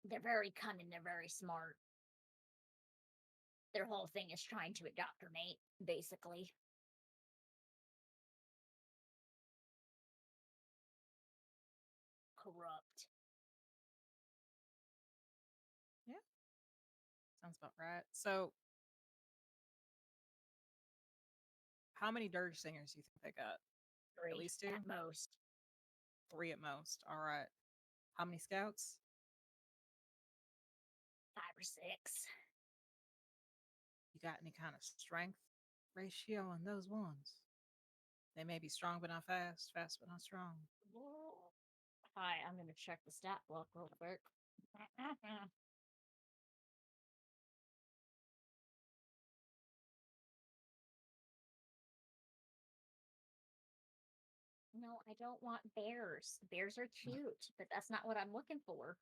They're very cunning, they're very smart. Their whole thing is trying to indoctrinate, basically. Corrupt. Yeah. Sounds about right. So, how many dirge singers do you think they got? 3 least 2? at most. 3 at most. All right. How many scouts? 5 or 6. You got any kind of strength ratio on those ones? They may be strong but not fast, fast but not strong. Hi, I'm gonna check the stat block real quick. No, I don't want bears. Bears are cute, but that's not what I'm looking for.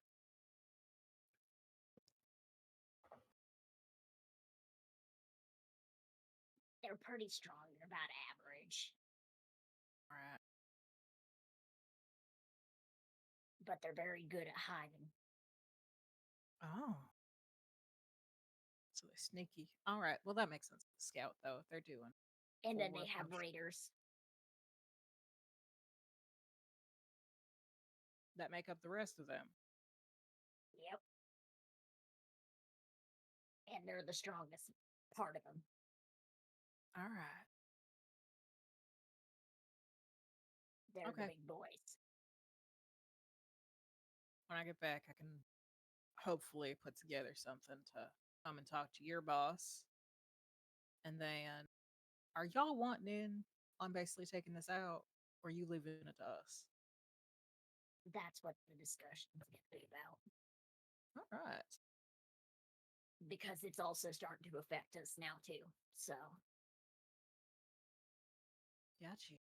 They're pretty strong. They're about average, All right. but they're very good at hiding. Oh. So they're sneaky. All right. Well, that makes sense. Scout, though, if they're doing. And then Forward they have push. raiders. That make up the rest of them. Yep. And they're the strongest part of them. All right. They're Okay. the big boys. When I get back, I can hopefully put together something to come and talk to your boss. And then, are y'all wanting in on basically taking this out, or are you leaving it to us? That's what the discussion's going to be about. All right. Because it's also starting to affect us now, too. So, Got you.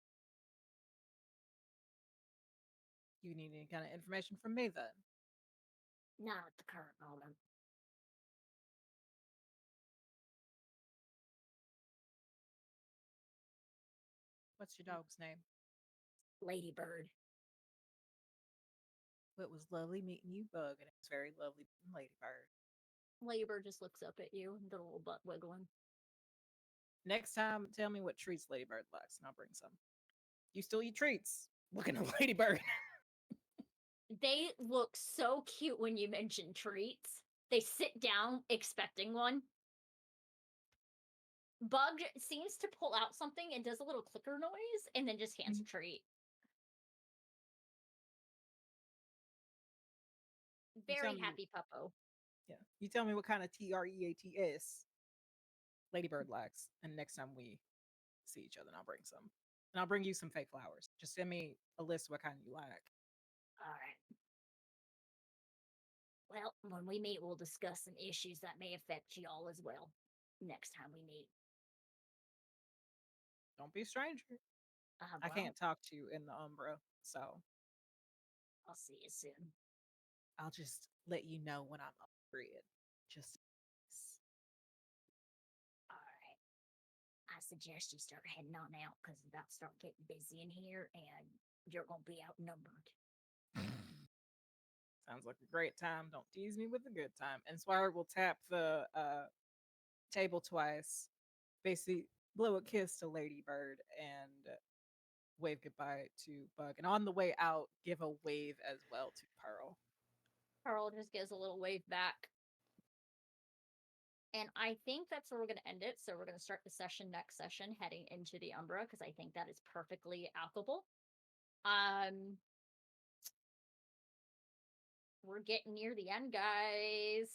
You need any kind of information from me then? not at the current moment. What's your dog's name? Ladybird. Well, it was lovely meeting you, Bug, and it was very lovely meeting Ladybird. Ladybird just looks up at you, the little butt wiggling. Next time, tell me what treats Ladybird likes, and I'll bring some. You still eat treats? Looking at Ladybird. They look so cute when you mention treats. They sit down expecting one. Bug seems to pull out something and does a little clicker noise and then just hands a treat. Very happy puppo. Yeah. You tell me what kind of treats Ladybird likes, and next time we see each other, I'll bring some. And I'll bring you some fake flowers. Just send me a list of what kind you like. All right. Well, when we meet, we'll discuss some issues that may affect y'all as well. Next time we meet. Don't be a stranger. I Well, can't talk to you in the Umbra, so I'll see you soon. I'll just let you know when I'm upgraded. Just All right. I suggest you start heading on out because it's about to start getting busy in here and you're going to be outnumbered. sounds like a great time. Don't tease me with a good time. And Swire will tap the table twice, basically blow a kiss to Ladybird, and wave goodbye to Bug. And on the way out, give a wave as well to Pearl. Pearl just gives a little wave back. And I think that's where we're going to end it. So we're going to start the session next session, heading into the Umbra, because I think that is perfectly applicable. We're getting near the end, guys.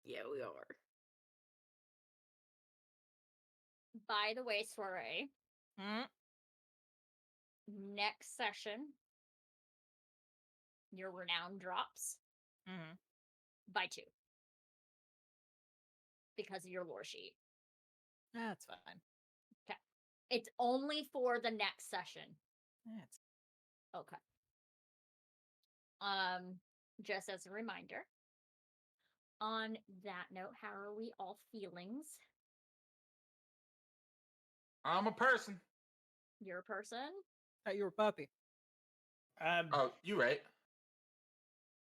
Yeah, we are. By the way, Soriée, next session, your renown drops by 2 because of your lore sheet. That's fine. Okay. It's only for the next session. That's Okay. Just as a reminder, on that note, how are we all feelings? I'm a person. You're a person? thought you were a puppy. Oh, you right.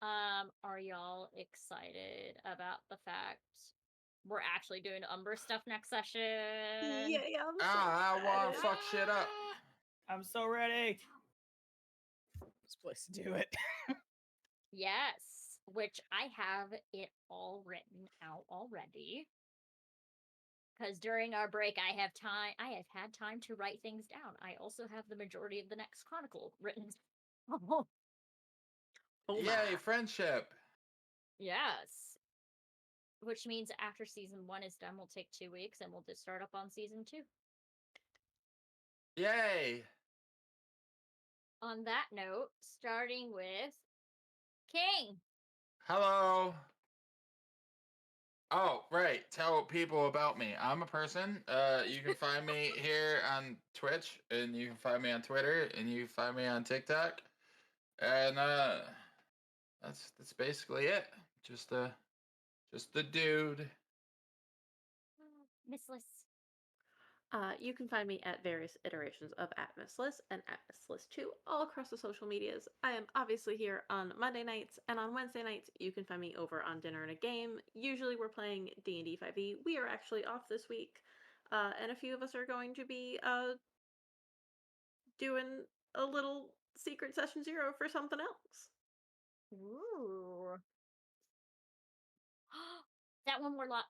Are y'all excited about the fact we're actually doing Umbra stuff next session? Yeah, I'm so I want to excited. fuck shit up. I'm so ready. This place to do it. Yes, which I have it all written out already. Because during our break, I have had time to write things down. I also have the majority of the next chronicle written. Oh Yay, my. friendship. Yes. Which means after season 1 is done, we'll take 2 weeks and we'll just start up on season 2. Yay. On that note, starting with King. Hello. Oh, right. Tell people about me. I'm a person. You can find me here on Twitch, and you can find me on Twitter, and you can find me on TikTok. And that's basically it. Just the dude. Missless. You can find me at various iterations of @Missless and @Missless2 all across the social medias. I am obviously here on Monday nights, and on Wednesday nights you can find me over on Dinner and a Game. Usually we're playing D&D 5e. We are actually off this week, and a few of us are going to be doing a little secret session 0 for something else. Ooh. That one Warlock.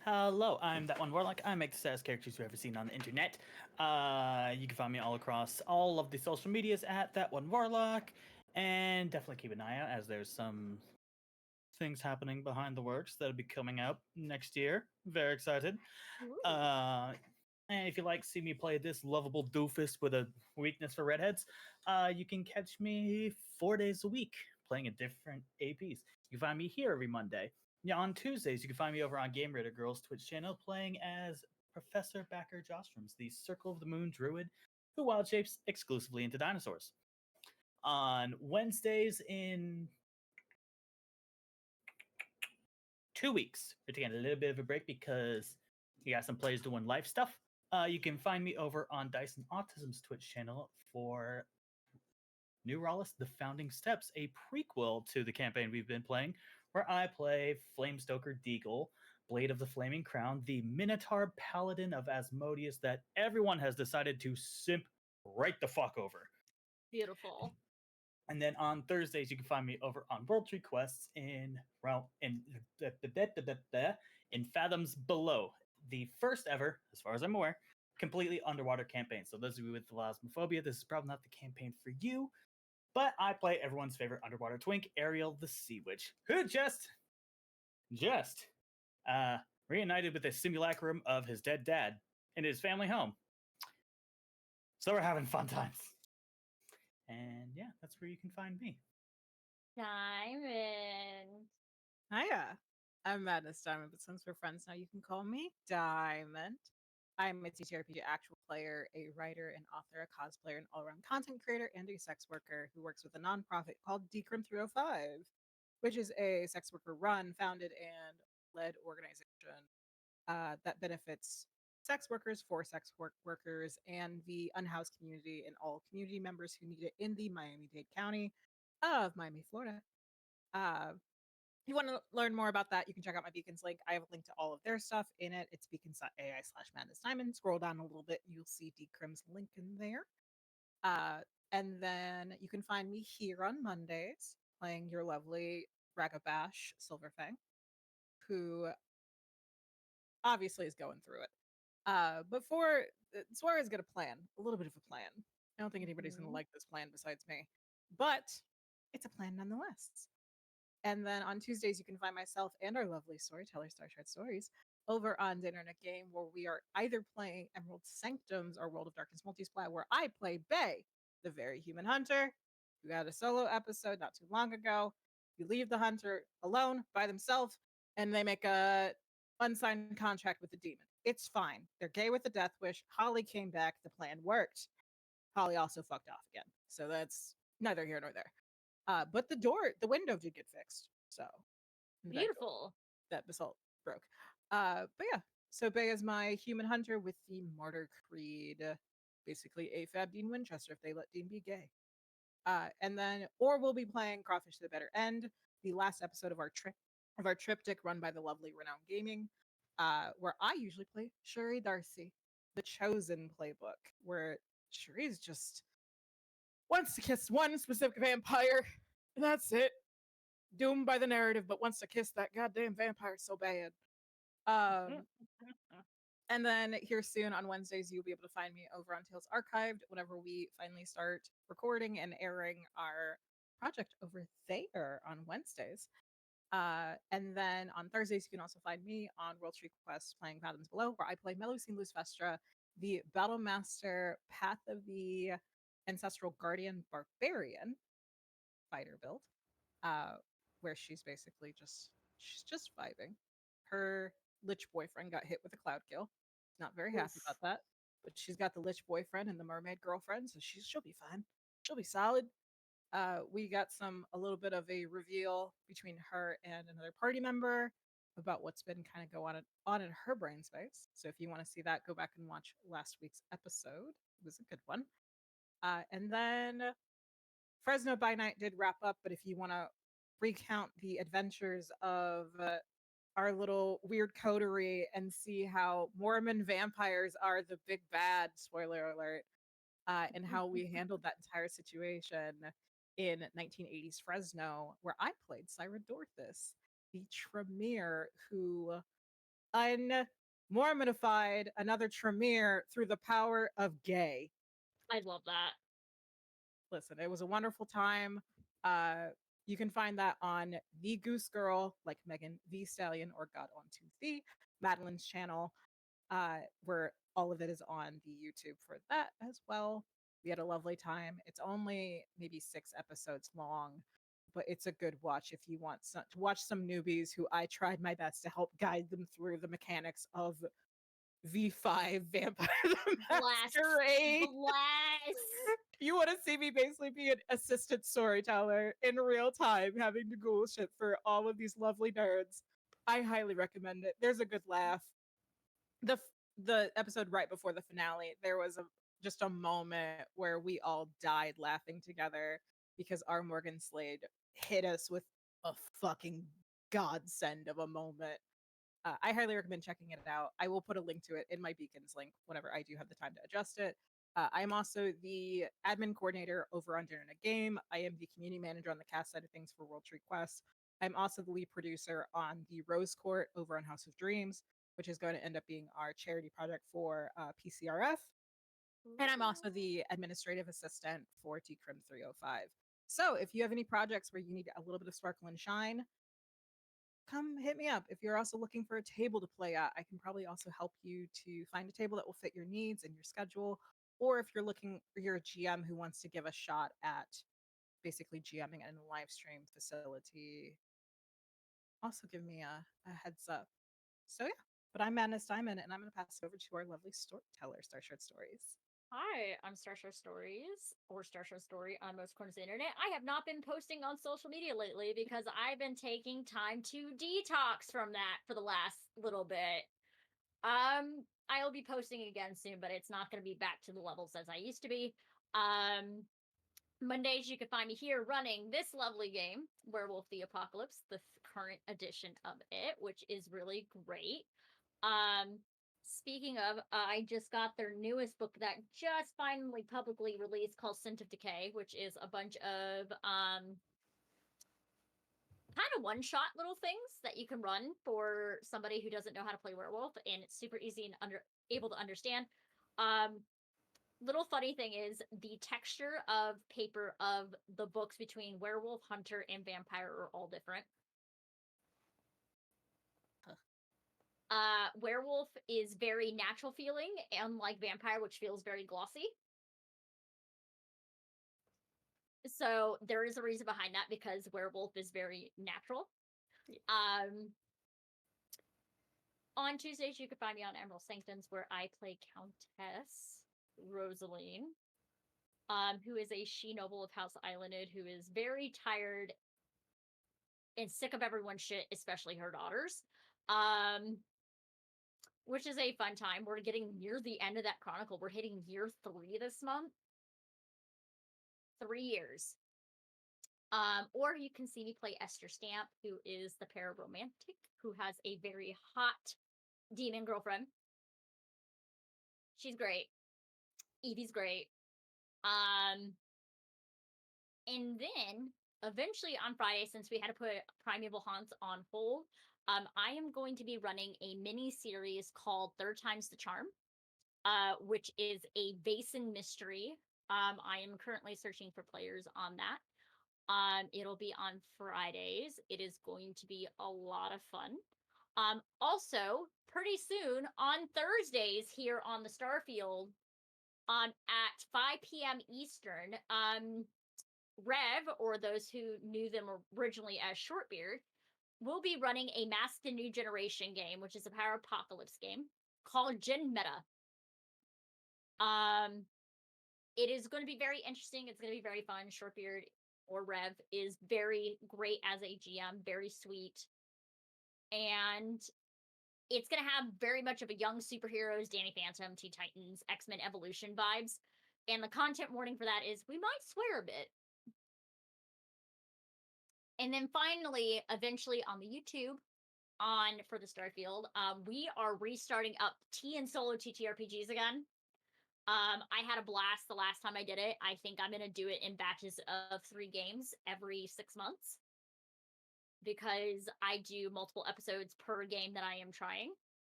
Hello, I'm that one Warlock. I make the saddest characters you've ever seen on the internet. You can find me all across all of the social medias at that one Warlock, and definitely keep an eye out as there's some things happening behind the works that'll be coming out next year. Very excited. Ooh. And if you like see me play this lovable doofus with a weakness for redheads, you can catch me 4 days a week playing a different APs. You can find me here every Monday. Yeah, on Tuesdays, you can find me over on Game Raider Girls Twitch channel playing as Professor Backer Jostrums, the Circle of the Moon druid who wild shapes exclusively into dinosaurs. On Wednesdays in 2 weeks, we're taking a little bit of a break because you got some players doing life stuff. You can find me over on Dyson Autism's Twitch channel for Neuralis: The Founding Steps, a prequel to the campaign we've been playing, where I play Flamestoker Deagle, Blade of the Flaming Crown, the Minotaur Paladin of Asmodeus that everyone has decided to simp right the fuck over. Beautiful. And then on Thursdays, you can find me over on World Tree Quests in Fathoms Below, the first ever, as far as I'm aware, completely underwater campaign. So those of you with thalassophobia, this is probably not the campaign for you. But I play everyone's favorite underwater twink, Ariel the Sea Witch, who just reunited with the simulacrum of his dead dad in his family home. So we're having fun times. And yeah, that's where you can find me. Diamond. Hiya. I'm MadnessDiamond, but since we're friends now, you can call me Diamond. I'm a TTRPG actual player, a writer, an author, a cosplayer, an all-around content creator, and a sex worker who works with a nonprofit called Decrim 305, which is a sex worker run, founded, and led organization that benefits sex workers for sex workers and the unhoused community and all community members who need it in the Miami-Dade County of Miami, Florida. If you want to learn more about that, you can check out my Beacons link. I have a link to all of their stuff in it. It's beacons.ai/MadnessDiamond. Scroll down a little bit and you'll see Decrim's link in there. And then you can find me here on Mondays playing your lovely Ragabash Silverfang, who obviously is going through it. Before Sorié's got a plan, a little bit of a plan. I don't think anybody's going to like this plan besides me, but it's a plan nonetheless. And then on Tuesdays, you can find myself and our lovely storyteller, Starshard.Stories, over on Dinner and a Game, where we are either playing Emerald Sanctums or World of Darkness Multisplat, where I play Bay, the very human hunter, who had a solo episode not too long ago. You leave the hunter alone by themselves, and they make a unsigned contract with the demon. It's fine. They're gay with the death wish. Holly came back. The plan worked. Holly also fucked off again. So that's neither here nor there. But the window did get fixed. So Beautiful. that basalt broke. But yeah, so Bay is my human hunter with the Martyr Creed, basically a Fab Dean Winchester if they let Dean be gay. And then, or we'll be playing Crawfish to the Better End, the last episode of our triptych run by the lovely Renowned Gaming, where I usually play Sherry Darcy, the Chosen playbook, where Sherry's just wants to kiss one specific vampire, and that's it. doomed by the narrative, but wants to kiss that goddamn vampire so bad. And then here soon on Wednesdays, you'll be able to find me over on Tales Archived whenever we finally start recording and airing our project over there on Wednesdays. And then on Thursdays, you can also find me on World Tree Quest playing Paladins Below, where I play Melusine Lusfestra, the Battlemaster Path of the Ancestral Guardian Barbarian fighter build, where she's basically just vibing. Her Lich boyfriend got hit with a cloud kill. Not very happy about that. But she's got the Lich boyfriend and the mermaid girlfriend, so she'll be fine. She'll be solid. We got a little bit of a reveal between her and another party member about what's been kind of going on in her brain space. So if you want to see that, go back and watch last week's episode. It was a good one. And then Fresno by Night did wrap up, but if you want to recount the adventures of our little weird coterie and see how Mormon vampires are the big bad, spoiler alert, and how we handled that entire situation in 1980s Fresno, where I played Syra Dorthus, the Tremere who unmormonified another Tremere through the power of gay. I love that. Listen, it was a wonderful time. You can find that on The Goose Girl, like Megan V Stallion, or God on to the Madeline's channel, where all of it is on the YouTube for that as well. We had a lovely time. It's only maybe 6 episodes long, but it's a good watch if you want to watch some newbies who I tried my best to help guide them through the mechanics of V5 Vampire the Masquerade. Bless. You want to see me basically be an assistant storyteller in real time, having to Google shit for all of these lovely nerds. I highly recommend it. There's a good laugh. The episode right before the finale, there was just a moment where we all died laughing together because our Morgan Slade hit us with a fucking godsend of a moment. I highly recommend checking it out. I will put a link to it in my Beacons link whenever I do have the time to adjust it. I am also the admin coordinator over on Dinner and a Game. I am the community manager on the cast side of things for World Tree Quest. I'm also the lead producer on the Rose Court over on House of Dreams, which is going to end up being our charity project for PCRF. And I'm also the administrative assistant for TCRIM 305. So if you have any projects where you need a little bit of sparkle and shine, come hit me up. If you're also looking for a table to play at, I can probably also help you to find a table that will fit your needs and your schedule. Or if you're a GM who wants to give a shot at basically GMing in a live stream facility, also give me a heads up. So yeah, but I'm MadnessDiamond, and I'm going to pass it over to our lovely storyteller, Starshard.Stories. Hi, I'm Starshard.Stories, or Starshard Story on most corners of the internet. I have not been posting on social media lately because I've been taking time to detox from that for the last little bit. I'll be posting again soon, but it's not going to be back to the levels as I used to be. Mondays, you can find me here running this lovely game, Werewolf the Apocalypse, the current edition of it, which is really great. Speaking of, I just got their newest book that just finally publicly released called Scent of Decay, which is a bunch of kind of one-shot little things that you can run for somebody who doesn't know how to play werewolf, and it's super easy and able to understand. Little funny thing is the texture of paper of the books between werewolf, hunter, and vampire are all different. Werewolf is very natural feeling, unlike vampire, which feels very glossy. So there is a reason behind that, because werewolf is very natural. On Tuesdays, you can find me on Emerald Sanctums, where I play Countess Rosaline, who is a she-noble of House Islanded, who is very tired and sick of everyone's shit, especially her daughters. Which is a fun time. We're getting near the end of that chronicle. We're hitting year 3 this month. 3 years. Or you can see me play Esther Stamp, who is the pararomantic, who has a very hot demon girlfriend. She's great. Evie's great. And then eventually on Friday, since we had to put Primeval Haunts on hold, I am going to be running a mini series called Third Time's the Charm, which is a Basin mystery. I am currently searching for players on that. It'll be on Fridays. It is going to be a lot of fun. Also, pretty soon on Thursdays here on the Starfield, at 5 p.m. Eastern, Rev, or those who knew them originally as Shortbeard, will be running a Masked and New Generation game, which is a power apocalypse game called Gen Meta. It is going to be very interesting. It's going to be very fun. Shortbeard, or Rev, is very great as a GM, very sweet. And it's going to have very much of a young superheroes, Danny Phantom, Teen Titans, X-Men Evolution vibes. And the content warning for that is we might swear a bit. And then finally, eventually on the YouTube, for the Starfield, we are restarting up T and solo TTRPGs again. I had a blast the last time I did it. I think I'm going to do it in batches of 3 games every 6 months, because I do multiple episodes per game that I am trying.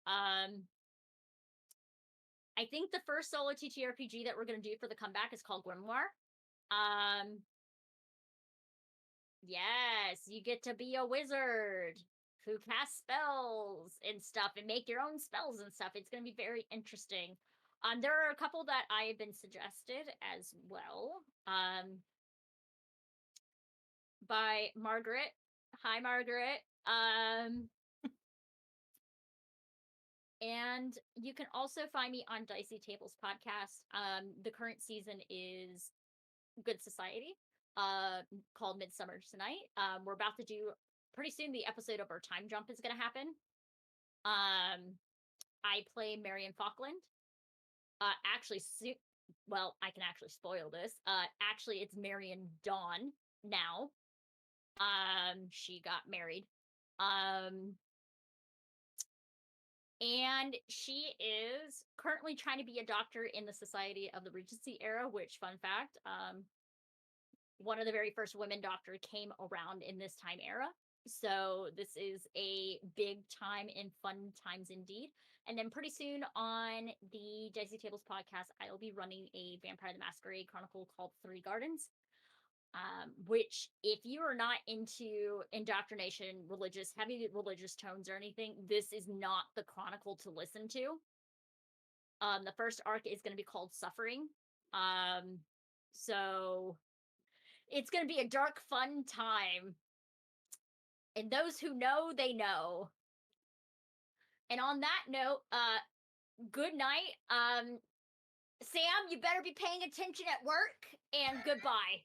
I think the first solo TTRPG that we're going to do for the comeback is called Grimoire. Yes, you get to be a wizard who casts spells and stuff and make your own spells and stuff. It's going to be very interesting. There are a couple that I have been suggested as well. By Margaret. Hi, Margaret. And you can also find me on Dicey Tables podcast. The current season is Good Society, called Midsummer Tonight. We're about to do pretty soon. The episode of our time jump is going to happen. I play Marion Falkland. Actually, well, I can actually spoil this. Actually, it's Marion Dawn now. She got married. And she is currently trying to be a doctor in the Society of the Regency era, which, fun fact, one of the very first women doctor came around in this time era. So this is a big time and fun times indeed. And then pretty soon on the Dicey Tables podcast, I will be running a Vampire the Masquerade Chronicle called Three Gardens. Which, if you are not into indoctrination, heavy religious tones or anything, this is not the chronicle to listen to. The first arc is going to be called Suffering. So it's going to be a dark, fun time. And those who know, they know. And on that note, good night. Sam, you better be paying attention at work, and goodbye.